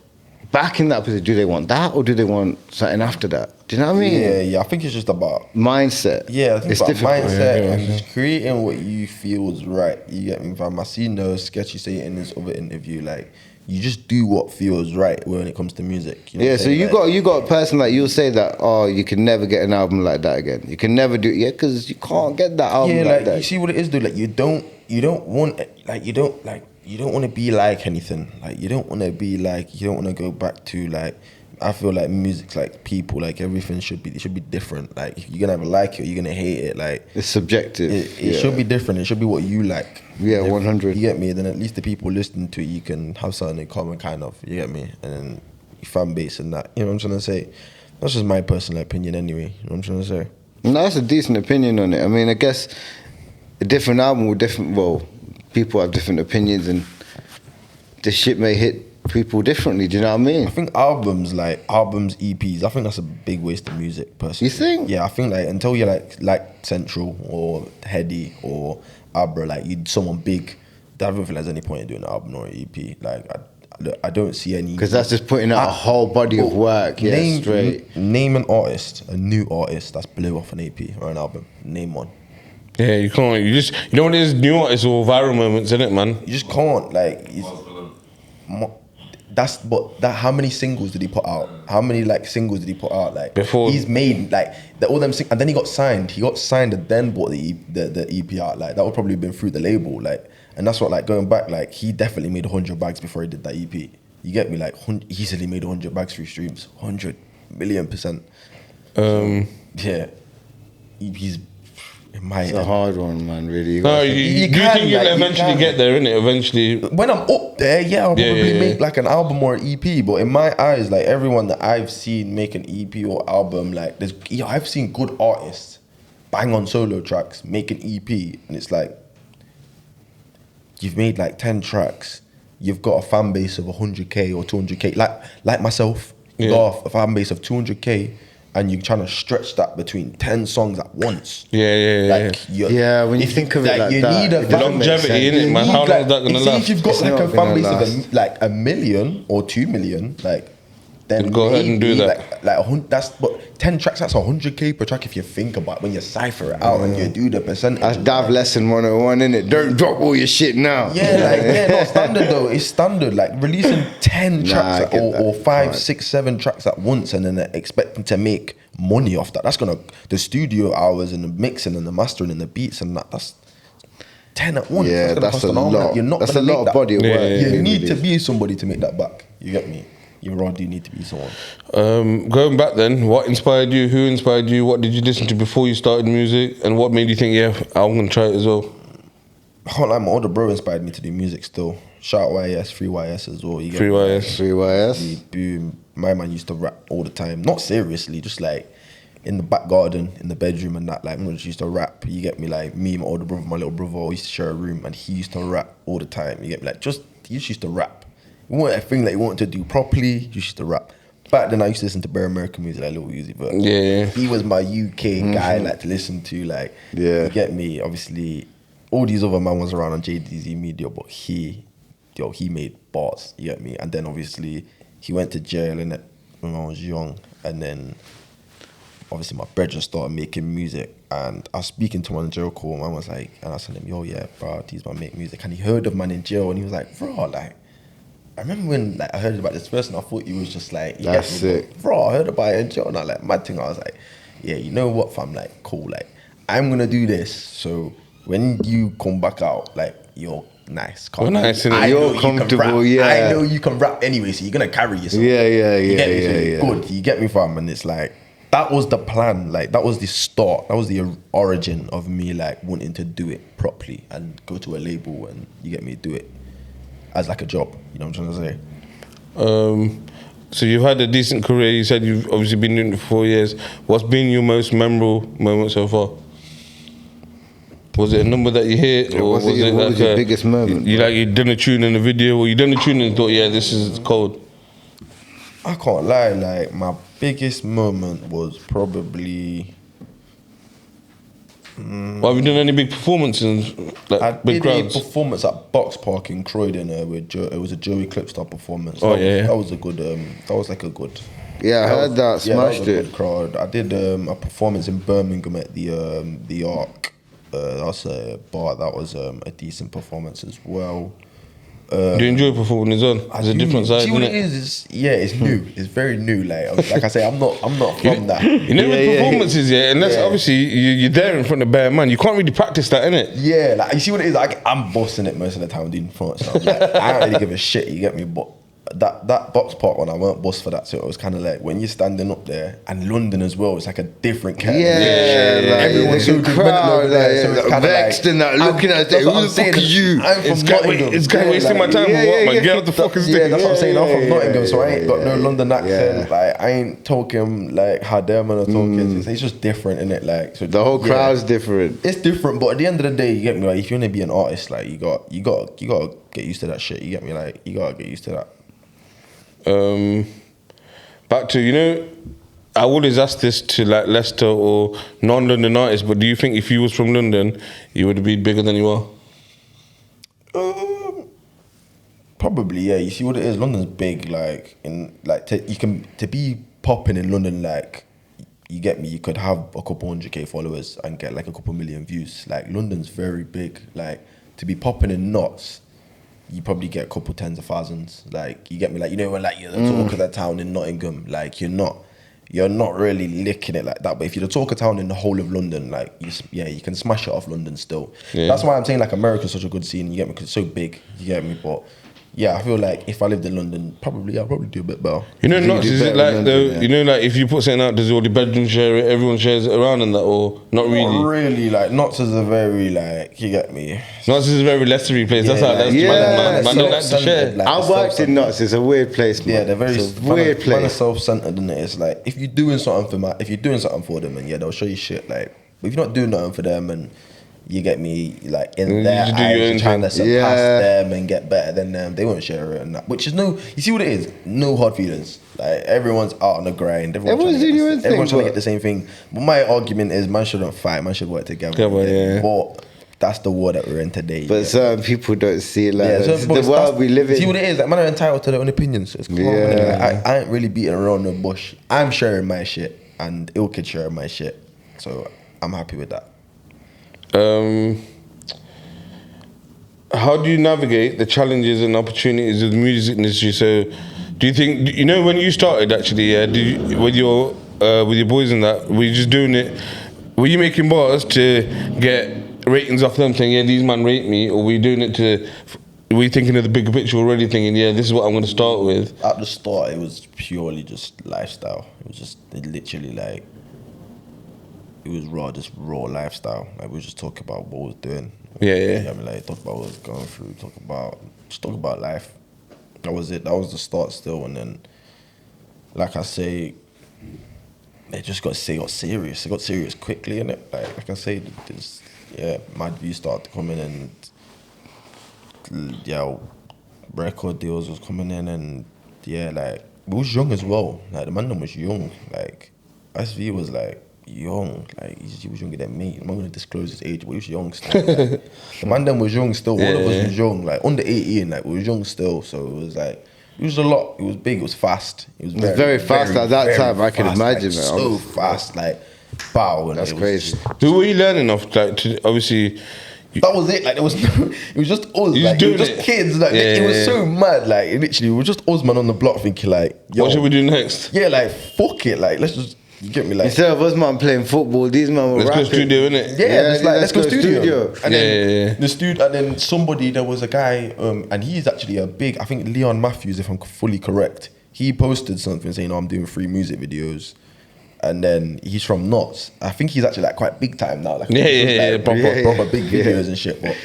Back in that position, do they want that or do they want something after that? Do you know what I mean? Yeah. I think it's just about mindset. Yeah, I think it's about mindset and just creating what you feel is right. You get me, fam? I see no sketchy say in this other interview, like you just do what feels right when it comes to music. You know so you got a person like you'll say that you can never get an album like that again. You can never do it because you can't get that album like that. You see what it is, dude. Like you don't want you don't want to be like anything. Like you don't want to be like, you don't want to go back to like, I feel like music's like people, like everything should be different. Like you're gonna either like it or you're gonna hate it. Like it's subjective. It should be different. It should be what you like. Yeah, 100. You get me? Then at least the people listening to it, you can have something in common, kind of. You get me? And then your fan base and that. You know what I'm trying to say? That's just my personal opinion anyway. You know what I'm trying to say? No, that's a decent opinion on it. I mean, I guess a different album with people have different opinions and the shit may hit people differently. Do you know what I mean? I think albums, EPs, I think that's a big waste of music, personally. You think? Yeah, I think like until you're like Central or Heady or Abra, like you'd someone big, I don't think there's any point in doing an album or an EP. Like I don't see any. Because that's just putting out a whole body of work. Yeah, straight. Name an artist, a new artist that's blew off an EP or an album. Name one. Yeah, you can't. You know what it is? New artists or viral moments, isn't it, man? You just can't. Like, how many singles did he put out? How many singles did he put out? Like before he's made all them and then he got signed. He got signed and then bought the EP out. Like that would probably have been through the label. Like, and that's what going back. Like he definitely made 100 bags before he did that EP. You get me? Like easily made 100 bags through streams. 100 million%. Yeah, he's. It's a hard one, man, really. No, you think you'll eventually get there, innit? Eventually. When I'm up there, I'll probably make an album or an EP. But in my eyes, everyone that I've seen make an EP or album, I've seen good artists bang on solo tracks, make an EP, and it's like, you've made 10 tracks, you've got a fan base of 100K or 200K, like myself, you got a fan base of 200K, and you're trying to stretch that between 10 songs at once. Yeah. When you think of it like you that, need a longevity in it, man. How long is that gonna last? If you've got like a fan base of like 1 million or 2 million, like, then go ahead and do that. That's but 10 tracks. That's 100K per track if you think about it, when you cipher it out and you do the percentage. That's Dav lesson 101, innit? Don't drop all your shit now. No, standard though. It's standard. Like releasing 10 tracks or 5, 6, 7 tracks at once, and then expecting to make money off that. That's gonna the studio hours and the mixing and the mastering and the beats and that's 10 at once. Yeah, that's a lot. You're not. That's a lot of body of work. You need to be somebody to make that back. You get me? You really do need to be someone. Going back then, what inspired you? Who inspired you? What did you listen to before you started music? And what made you think, yeah, I'm going to try it as well? I can't lie, my older bro inspired me to do music still. Shout out YS, Free YS as well. Free YS. Boom. My man used to rap all the time. Not seriously, just like in the back garden, in the bedroom and that. Like, we just used to rap. You get me? Like, me, my older brother, my little brother, we used to share a room and he used to rap all the time. You get me? Like, he just used to rap. You want a thing that you wanted to do properly, you used to rap. Back then I used to listen to bare American music, like Lil Uzi, but he was my UK guy, like to listen to, like, you get me? Obviously, all these other man was around on JDZ Media, but he made bars, you get me? And then obviously, he went to jail when I was young, and then obviously my brethren started making music, and I was speaking to one in jail call, man was like, and I said to him, yo, yeah, bro, these man make music, and he heard of man in jail, and he was like, bro, like, I remember when like I heard about this person, I thought he was just like, that's sick. Bro, I heard about it in jail, and I like mad thing. I was like, yeah, you know what, fam? Like, cool. Like, I'm gonna do this. So when you come back out, like, you're nice. You're comfortable. Yeah, I know you can rap anyway, so you're gonna carry yourself. Yeah. Good. You get me, fam? And it's like that was the plan. Like that was the start. That was the origin of me like wanting to do it properly and go to a label and you get me do it as like a job, you know what I'm trying to say? So you've had a decent career. You said you've obviously been doing it for 4 years. What's been your most memorable moment so far? Was it a number that you hit, or what was your biggest moment? You done a tune in a video, or you done a tune and thought, yeah, this is cold? I can't lie. Like my biggest moment was probably. Well, have you done any big performances? Like I big did crowds? a performance at Box Park in Croydon. It was a Joey Clipstar performance. That was a good. That was like a good. Yeah, I heard that. Smashed that was a it. good crowd. I did a performance in Birmingham at the Arc. That's a bar. That was a decent performance as well. Do you enjoy performing as well? It's a different side, see what isn't it is? It's new. It's very new. Like I say, I'm not from that. You know, with performances, and that's obviously you're there in front of bare man. You can't really practice that, innit? Yeah, like you see what it is. Like I'm bossing it most of the time doing performance. So like, I don't really give a shit. You get me? But that Box Park one, I weren't boss for that. So it was kind of like when you're standing up there, and London as well. It's like a different kind. Everyone's so crowd, so it's kind of vexed and that, looking at it. Who the fuck are you? I'm from Nottingham. It's guy wasting my time. What, man? Get out the fucking stick. Yeah, that's what I'm saying. I'm from Nottingham, so I ain't got no London accent. Like I ain't talking like how them and are talking. It's just different, innit? Like so the whole crowd's different. It's different, but at the end of the day, you get me. Like if you want to be an artist, like you got to get used to that shit. You get me? Like you gotta get used to that. Back to, I always ask this to like Leicester or non-London artists, but do you think if you was from London, you would be bigger than you are? Probably, yeah. You see what it is? London's big, like to be popping in London, like you get me. You could have a couple 100K followers and get like a couple million views. Like London's very big. Like to be popping in knots, you probably get a couple tens of thousands. Like you get me, like when like you're the talk of that town in Nottingham, like you're not really licking it like that. But if you're the talk of town in the whole of London, like you can smash it off London still. Yeah. That's why I'm saying like America's such a good scene. You get me, because it's so big. You get me, but. Yeah, I feel like if I lived in London, I'll probably do a bit better. Knots, is it like like if you put something out, does all the bedroom share it, everyone shares it around and that, or not really? Not really, like Knots is a very you get me. Knots is a very Leicester place. That's how that's man don't like to share. Like I worked in Knots. It's a weird place, man. Yeah, they're very weird place. Kind of self-centered, and it's like if you're doing something for them, and they'll show you shit. Like, but if you're not doing nothing for them, and You get me, like in their eyes, trying to surpass them and get better than them. They won't share it, and that, which is you see what it is? No hard feelings. Like everyone's out on the grind. Everyone's trying to get the same thing. But my argument is, man shouldn't fight. Man should work together. But that's the war that we're in today. But certain people don't see it like that. The world we live in. See what it is? Like, man are entitled to their own opinions. So it's cool. Like, I ain't really beating around the bush. I'm sharing my shit, and Ill Kid sharing my shit. So I'm happy with that. How do you navigate the challenges and opportunities of the music industry? So, do you think, you know, when you started actually, with your boys and that, were you just doing it? Were you making bars to get ratings off them, saying, yeah, these man rate me, or were you doing it to? Were you thinking of the bigger picture already, thinking, yeah, this is what I'm going to start with? At the start, it was purely just lifestyle. It literally like. It was just raw lifestyle. Like, we just talk about what we was doing. Yeah. You know what I mean? Like, talk about what I was going through. Talk about life. That was it. That was the start still. And then, like I say, it just got serious. It got serious quickly, innit? Like I say, mad views started to come in, and record deals was coming in, and like we was young as well. Like the man was young. Like SV was like young, like he was younger than me. I'm not gonna disclose his age, but he was young still. Like, the man then was young still. All of us was young, like under 18. Like we was young still, so it was like it was a lot. It was big. It was fast. It was very fast at that time. I can imagine, like, so fast, like bow. That's crazy. Who were you learning off? Like, obviously. That was it. Like it was just us. Like, it was just kids. Like it was so mad. Like literally, it was just us man on the block thinking like, yo, what should we do next? Yeah, like fuck it. Like let's just. You get me, like instead of us man playing football, these man were let's rapping. go studio, innit? Yeah, let's go studio. And then the studio, and then somebody, there was a guy, and he's actually a big, I think Leon Matthews, if I'm fully correct, he posted something saying, I'm doing free music videos. And then he's from Knots. I think he's actually like quite big time now. Like, proper big videos and shit. But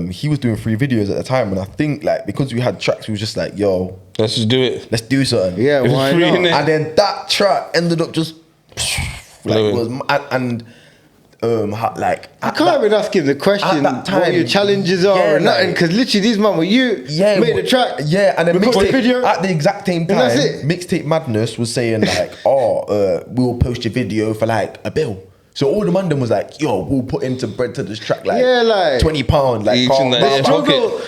he was doing free videos at the time, and I think like because we had tracks, we was just like, yo, let's just do it. Let's do something. Yeah, why not? And then that track ended up just like it was, like I can't even ask him the question what your challenges are or nothing, because literally these man were you made the track, and then mixtape video at the exact same time. Mixtape Madness was saying like, we'll post your video for like $1 bill. So all the man them was like, yo, we'll put into bread to this track like £20, like struggle.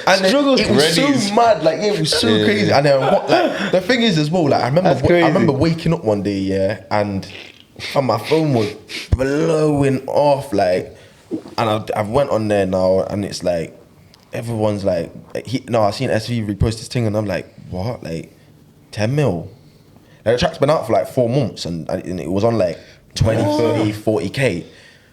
It was so mad, like it was so crazy. And then like the thing is as well, like I remember waking up one day, and my phone was blowing off, like, and I went on there now, and it's like everyone's like, I seen SV repost this thing, and I'm like, what, like 10 mil? Like, the track's been out for like 4 months, and it was on like 20, 30, 40K.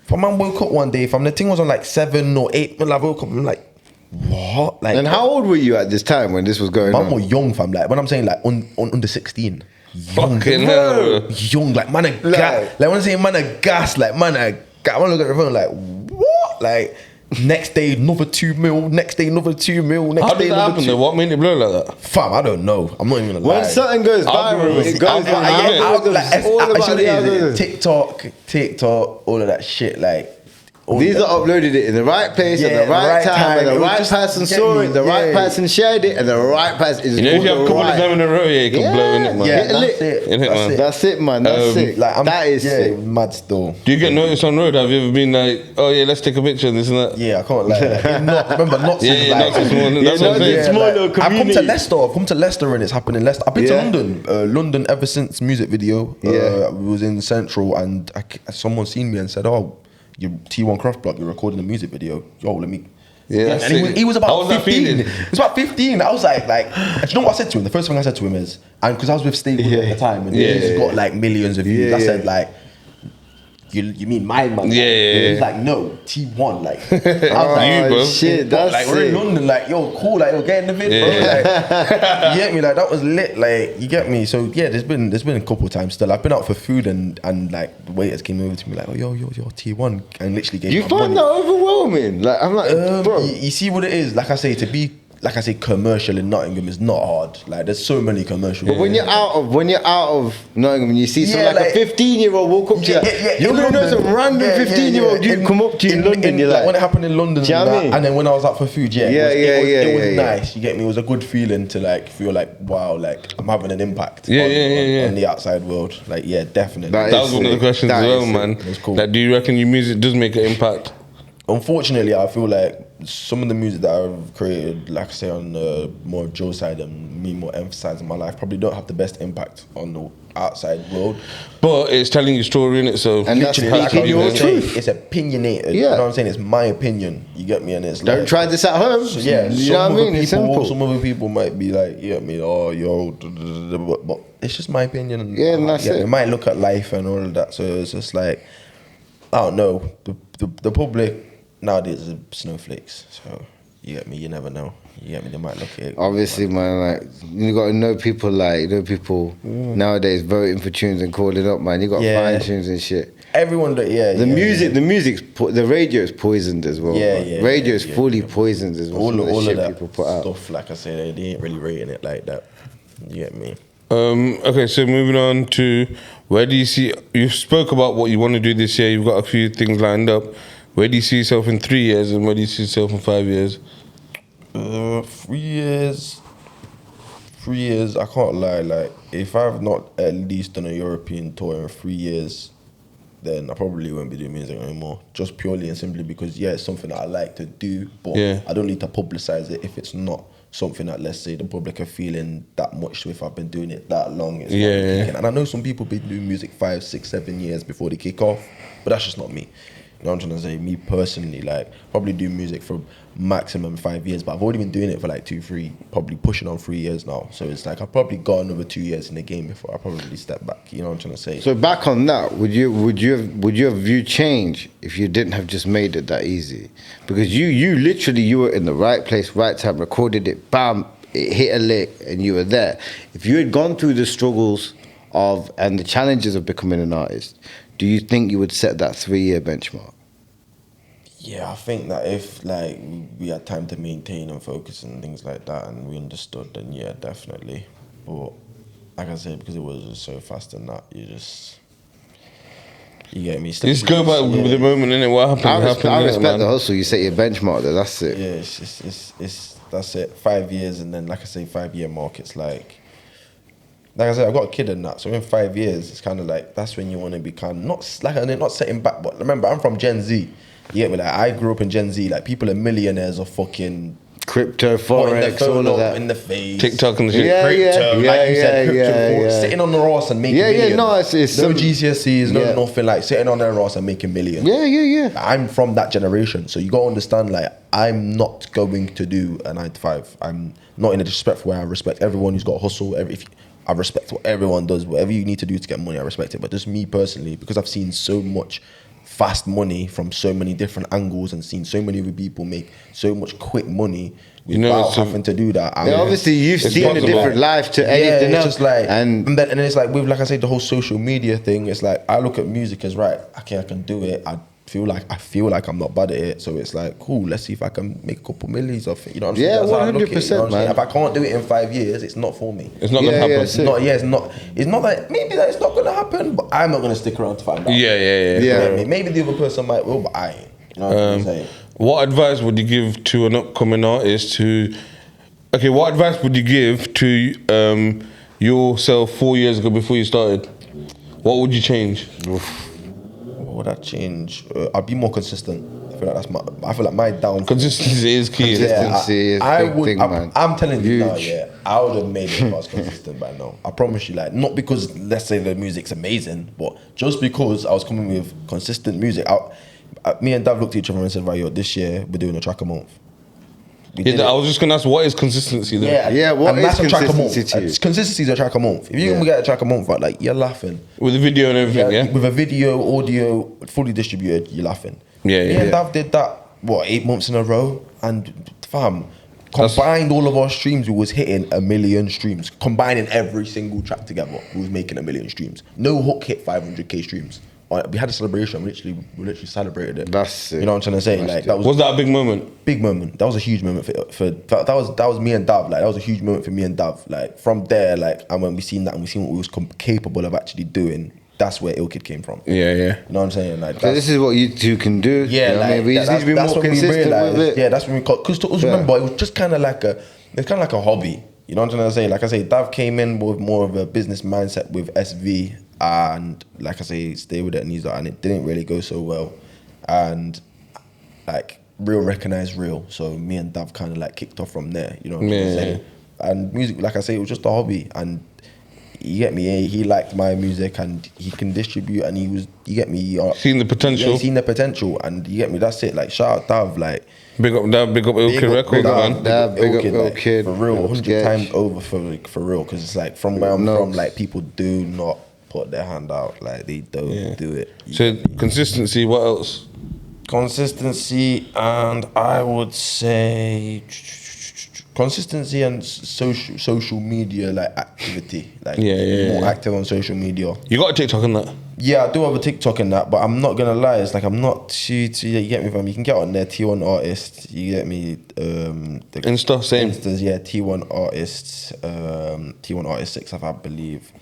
If a man woke up one day, the thing was on like 7 or 8 mil, I woke up and I'm like, what? Like, and how old were you at this time when this was going on? I'm more young, fam. Like when I'm saying like under 16. Fucking hell. Young, like man of gas. Like when I say man of gas, like man of gas. I want to look at the phone like, what? Like next day another 2 mil, next day another 2 mil, next how day did that another happen 2 though? What made it blow like that? Fam, I don't know. I'm not even gonna lie. When something goes viral, it goes viral. TikTok, all of that shit, like. These are uploaded it in the right place at the right time, and the right person saw it, the right person shared it, and the right person is. You know, if you have a couple of them in a row, you can blow in it, man. Yeah, that's it, man. That's sick. Like, that is sick. Mad still. Do you get noticed on road? Have you ever been like, oh yeah, let's take a picture and this and that? Yeah, I can't lie. Remember, Knots is like, Knots is small. That's what I'm saying. Small little community. I've come to Leicester and it's happened in Leicester. I've been to London ever since music video. We was in Central and someone seen me and said, oh, your T1 Craft Block, you're recording a music video. Yo, let me. Yeah, and he was about 15. He was about 15. I was like, you know what I said to him? The first thing I said to him is, and because I was with Stable at the time, and he's got like millions of views. I said like, you mean my man? He's like, no, T1. Like, I was like, bro. Shit, that's like we're in London. Like, yo, cool. Like, yo, get in the vid, bro. Like, you get me? Like, that was lit. Like, you get me? So yeah, there's been a couple of times still. I've been out for food and like the waiters came over to me like, oh, yo, T1, and literally gave me you find that overwhelming? Like, I'm like, bro. You see what it is? Like I say, to be like I say, commercial in Nottingham is not hard. Like there's so many commercials. But when you're out of Nottingham, you see some like a 15-year-old walk up to you. You're gonna know some random 15-year-old dude come up to you in London. You're like, when it happened in London, and then when I was out for food, it was nice. You get me? It was a good feeling to like feel like wow, like I'm having an impact on the outside world. Like definitely. That was one of the questions as well, man. It was cool. Like, do you reckon your music does make an impact? Unfortunately, I feel like some of the music that I've created, like I say, on the more Joe side and me more emphasizing my life, probably don't have the best impact on the outside world. But it's telling your story, innit? So and that's speaking your truth. It's opinionated. You know what I'm saying? It's my opinion. You get me? And it's don't try this at home. So, you know what I mean? It's simple. Some other people might be like, you get me? Oh, yo, but it's just my opinion. And and that's it. They might look at life and all of that. So it's just like, I don't know. The public nowadays is snowflakes. So you get me? You never know. You get me? They might look at it. Obviously, man, like you got to know people. Nowadays voting for tunes and calling up, man. You got to find tunes and shit. Everyone, the radio is poisoned as well. Radio is fully poisoned as well. All of that people put out stuff, like I said, they ain't really rating it like that. You get me? Okay, so moving on to where do you see? You spoke about what you want to do this year. You've got a few things lined up. Where do you see yourself in 3 years, and where do you see yourself in 5 years? 3 years. 3 years. I can't lie. Like, if I've not at least done a European tour in 3 years, then I probably won't be doing music anymore. Just purely and simply because it's something that I like to do, but I don't need to publicize it if it's not something that, let's say, the public are feeling that much if I've been doing it that long. And I know some people been doing music 5, 6, 7 years before they kick off, but that's just not me. You know what I'm trying to say? Me personally, like, probably do music for maximum 5 years, but I've already been doing it for like 2, 3, probably pushing on 3 years now. So it's like I've probably got another 2 years in the game before I probably step back. You know what I'm trying to say? So back on that, would your view change if you didn't have just made it that easy? Because you literally were in the right place, right time, recorded it, bam, it hit a lick, and you were there. If you had gone through the struggles and the challenges of becoming an artist, do you think you would set that 3-year benchmark? Yeah, I think that if like we had time to maintain and focus and things like that, and we understood, then yeah, definitely. But like I said, because it was just so fast and that, you get me. Just go back with the moment, innit? What happened? I respect the hustle. You set your benchmark there. That's it. Yeah, it's that's it. 5 years, and then like I say, 5-year mark. It's like I said, I've got a kid and that. So in 5 years, it's kind of like that's when you want to be not setting back. But remember, I'm from Gen Z. You get me? Like, I grew up in Gen Z. Like, people are millionaires of fucking crypto, forex, all of that in the face, TikTok and shit. Crypto, sitting on the Ross and making millions. It's no GCSEs, no nothing, like sitting on their Ross and making millions. I'm from that generation, so you gotta understand. Like, I'm not going to do a 9 to 5. I'm not in a disrespectful way. I respect everyone who's got a hustle. I respect what everyone does. Whatever you need to do to get money, I respect it. But just me personally, because I've seen so much fast money from so many different angles and seen so many other people make so much quick money without having to do that. Obviously, you've seen a different life to anything else. Just like, and then it's like with, like I say, the whole social media thing. It's like I look at music as right. Okay, I can do it. I feel like I'm not bad at it. So it's like, cool. Let's see if I can make a couple millies off it. You know what I'm saying? 100%, man. If I can't do it in 5 years, it's not for me. It's not gonna happen. It's not that maybe that it's not gonna happen, but I'm not gonna stick around to find out. Yeah. Maybe the other person might will, but I ain't. You know what I'm saying? What advice would you give to an upcoming artist what advice would you give to yourself 4 years ago before you started? What would you change? What would I change? I'd be more consistent. I feel like my downfall. Consistency is key. Consistency is a big thing, man. I'm telling you now, I would have made it if I was consistent by now. I promise you, like, not because, let's say, the music's amazing, but just because I was coming with consistent music. Me and Dav looked at each other and said, right, yo, this year we're doing a track a month. I was just gonna ask, what is conconsistency then? What is consistency to you? Consistency is a track a month. If you can get a track a month, right, like, you're laughing. With a video and everything, With a video, audio, fully distributed, you're laughing. Me and Dav did that, 8 months in a row? And fam, combined all of our streams, we was hitting 1 million streams. Combining every single track together, we was making 1 million streams. No hook hit 500k streams. we had a celebration. We literally celebrated it. That's you know what I'm trying to say. Like was that a big moment? Big moment. That was a huge moment for that was me and Dav. Like that was a huge moment for me and Dav. Like from there, like and when we seen that and we seen what we was capable of actually doing. That's where Ill Kid came from. Yeah. You know what I'm saying? Like, this is what you two can do. Yeah, you know, like, we just need to be more consistent with it. Yeah, that's when we caught. Because to us, remember, it was just kind of like a hobby. You know what I'm trying to say? Like I say, Dav came in with more of a business mindset with SV, and like I say, stay with it, and it didn't really go so well. And like real recognized real, so me and Dav kind of like kicked off from there. You know what I'm saying? And music, like I say, it was just a hobby, and. You get me? He liked my music and he can distribute and you get me? Seen the potential. Yeah, seen the potential and you get me? That's it. Like shout out Dav, like big up Dav, big up Ill Kid Records, man. Dav, big up Ill Kid for real, 100 times over for real. Because it's like from where I'm from, like people do not put their hand out, like they don't do it. So consistency. What else? Consistency, and I would say. Consistency and social media like activity, like more active on social media. You got a TikTok in that? Yeah, I do have a TikTok in that, but I'm not gonna lie, it's like I'm not too you get me, fam. You can get on there, T1 Artist, you get me. The Insta, same. Instas, yeah, T1 Artists, T1 Artist 6, I believe.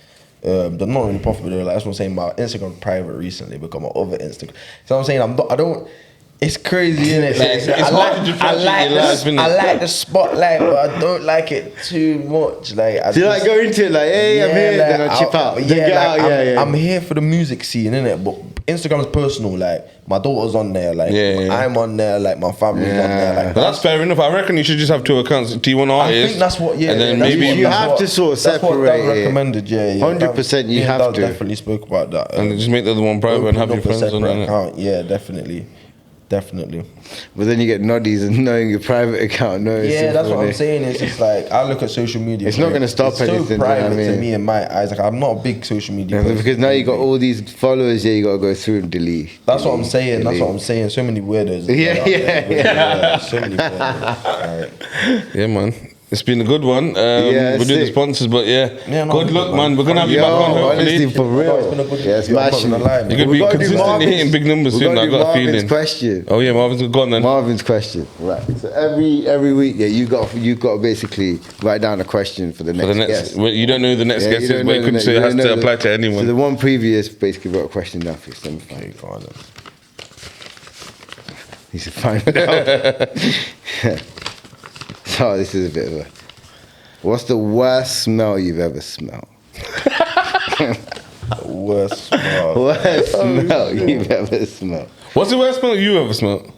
They're not really popular. Like that's what I'm saying. My Instagram private recently become my other Instagram. So I'm saying I don't. It's crazy, isn't it? Like, I like the spotlight, but I don't like it too much. Like, do you like go into it like, hey, I'm here, then I chip out? I'm here for the music scene, innit? But Instagram's personal. Like, my daughter's on there. Like, I'm on there. Like, my family's on there. Like, but that's fair enough. I reckon you should just have 2 accounts. T1 Artist. I think that's what. Yeah, and then maybe you have to sort of separate. That's what recommended. 100%. You have to. Definitely spoke about that. And just make the other one private and have your friends on it. Yeah, definitely. Definitely. But then you get noddies and knowing your private account. That's what I'm saying. It's just like, I look at social media. It's not going to stop anything. It's so private to me in my eyes. Like, I'm not a big social media person. Because now you got all these followers, you got to go through and delete. That's what I'm saying. That's what I'm saying. So many weirdos. So many weirdos. Yeah, man. It's been a good one. We'll do the sponsors, but good luck, man. We're gonna have you back on, hopefully. Honestly, for real. It's been a good smashing. You're gonna be consistently hitting big numbers soon. I got a feeling. Marvin's question. Oh yeah, Marvin's gone then. Marvin's question. Right. So every week, you got to basically write down a question for the next guest. Well, you don't know who the next guest is, but you couldn't say it has to apply to anyone. So the one previous basically wrote a question down for you. He's fine with that. So this is a bit of a. What's the worst smell you've ever smelled? Worst smell. Worst smell you've ever smelled. What's the worst smell you ever smelled?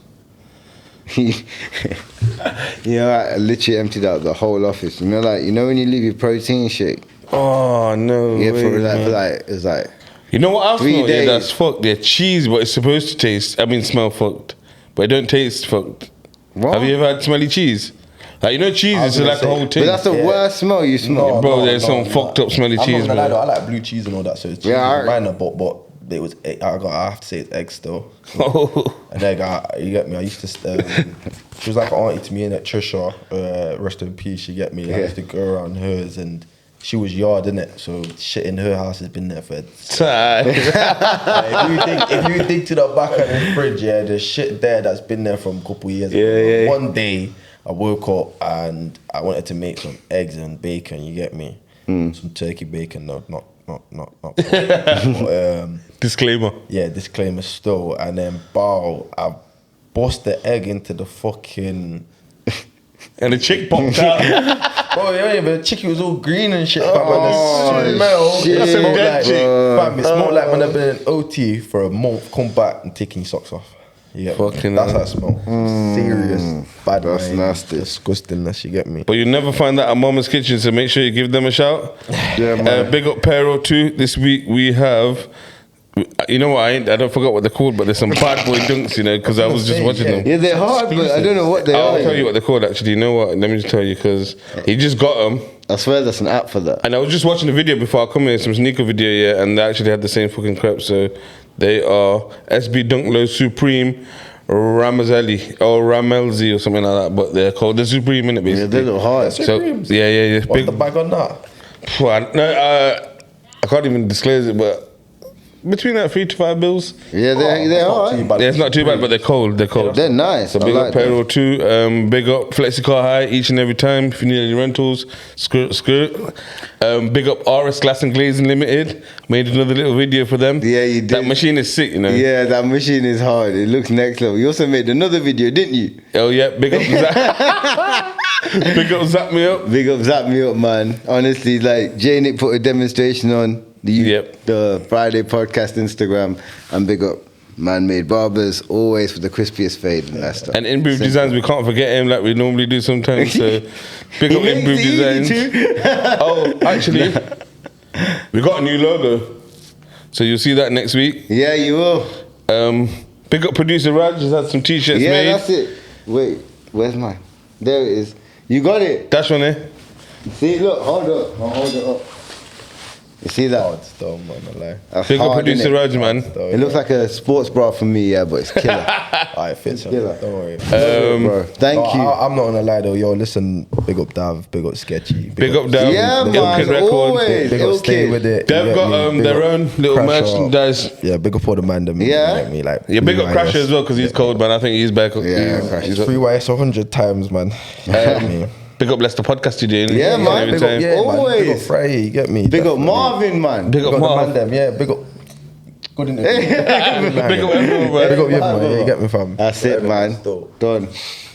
I literally emptied out the whole office. When you leave your protein shake. Oh no. Yeah, for it's like. You know what I've smelled? Yeah, that's fucked. Yeah, cheese, but it's supposed to smell fucked, but it don't taste fucked. What? Have you ever had smelly cheese? Like, cheese is like a whole thing. But that's the worst smell you smell. There's some fucked up smelly cheese, bro. I like blue cheese and all that, so it's cheese minor, but it was egg. I have to say it's egg still. And egg, you get me? I used to, she was like an auntie to me, innit? Trisha, rest in peace, you get me? I used to go around hers and she was yard, innit? So shit in her house has been there for time. If you dig to the back of the fridge, there's shit there that's been there from a couple years ago. One day, I woke up and I wanted to make some eggs and bacon, you get me? Some turkey bacon, no, not disclaimer. Yeah, disclaimer still. And then I bust the egg into the fucking... And the chick popped out. But the chicken was all green and shit. The smell. It smelled like when I've been in OT for a month, come back and taking your socks off. Yeah, that's how it smells. Serious, bad. That's nasty, disgustingness. You get me? But you never find that at Mama's Kitchen, so make sure you give them a shout. Yeah, man. Big up Pero too. This week we have. You know what? I don't forget what they're called, but there's some bad boy dunks, because I was just watching them. Yeah, they're hard, but I don't know what they are. I'll tell you what they're called. Actually, you know what? Let me just tell you, because he just got them. I swear there's an app for that. And I was just watching the video before I come here, some sneaker video, and they actually had the same fucking crap. So they are SB Dunk Low Supreme Ramazelli or Ramelzi or something like that, but they're called the Supreme, innit, basically. Yeah, they look hard. So yeah. What's the bag on that? No, I can't even disclose it, but between that 3 to 5 bills. Yeah, they are. Yeah, it's not too bad, but they're cold. They're nice. So big up Payroll too. Big up Flexicar High each and every time. If you need any rentals, skirt. Big up RS Glass and Glazing Limited. Made another little video for them. Yeah, you did. That machine is sick, you know. Yeah, that machine is hard. It looks next level. You also made another video, didn't you? Oh yeah, big up Zap. Big up Zap Me Up. Big up Zap Me Up, man. Honestly, like Jay Nick put a demonstration on the Fryday Podcast Instagram, and big up Man-Made Barbers, always for the crispiest fade and that stuff. And Improved Designs, we can't forget him like we normally do sometimes. So big up Improved Designs. Oh, actually, we got a new logo, so you'll see that next week. Yeah, you will. Big up Producer Raj, just had some t-shirts made. Yeah, that's it. Wait, where's mine? There it is. You got it. Dash on there. See, look, hold up. I'll hold it up. You see that? Hard still, man, I lie. Big up Producer Raj, man. It looks like a sports bra for me, yeah, but it's killer. It fits. Don't worry. Bro, thank you. I'm not gonna lie though. Yo, listen, big up Dav, big up Sketchy. Big up Dav. Yeah, man, always. Big up Stay With It. They've got their own little merchandise. Yeah, big up all the man. Yeah. Big up Crasher as well, because he's cold, man. I think he's back. Yeah, He's 3YS 100 times, man. Big up Leicester Podcast you doing. Yeah, man. Big up, always. Big up Fryday, you get me. Big up Marvin, man. Big up Marvin. Yeah, big up. Good in it. Big up everyone, man. Big up you, man. Yeah, you get me, fam. That's it, man. Done.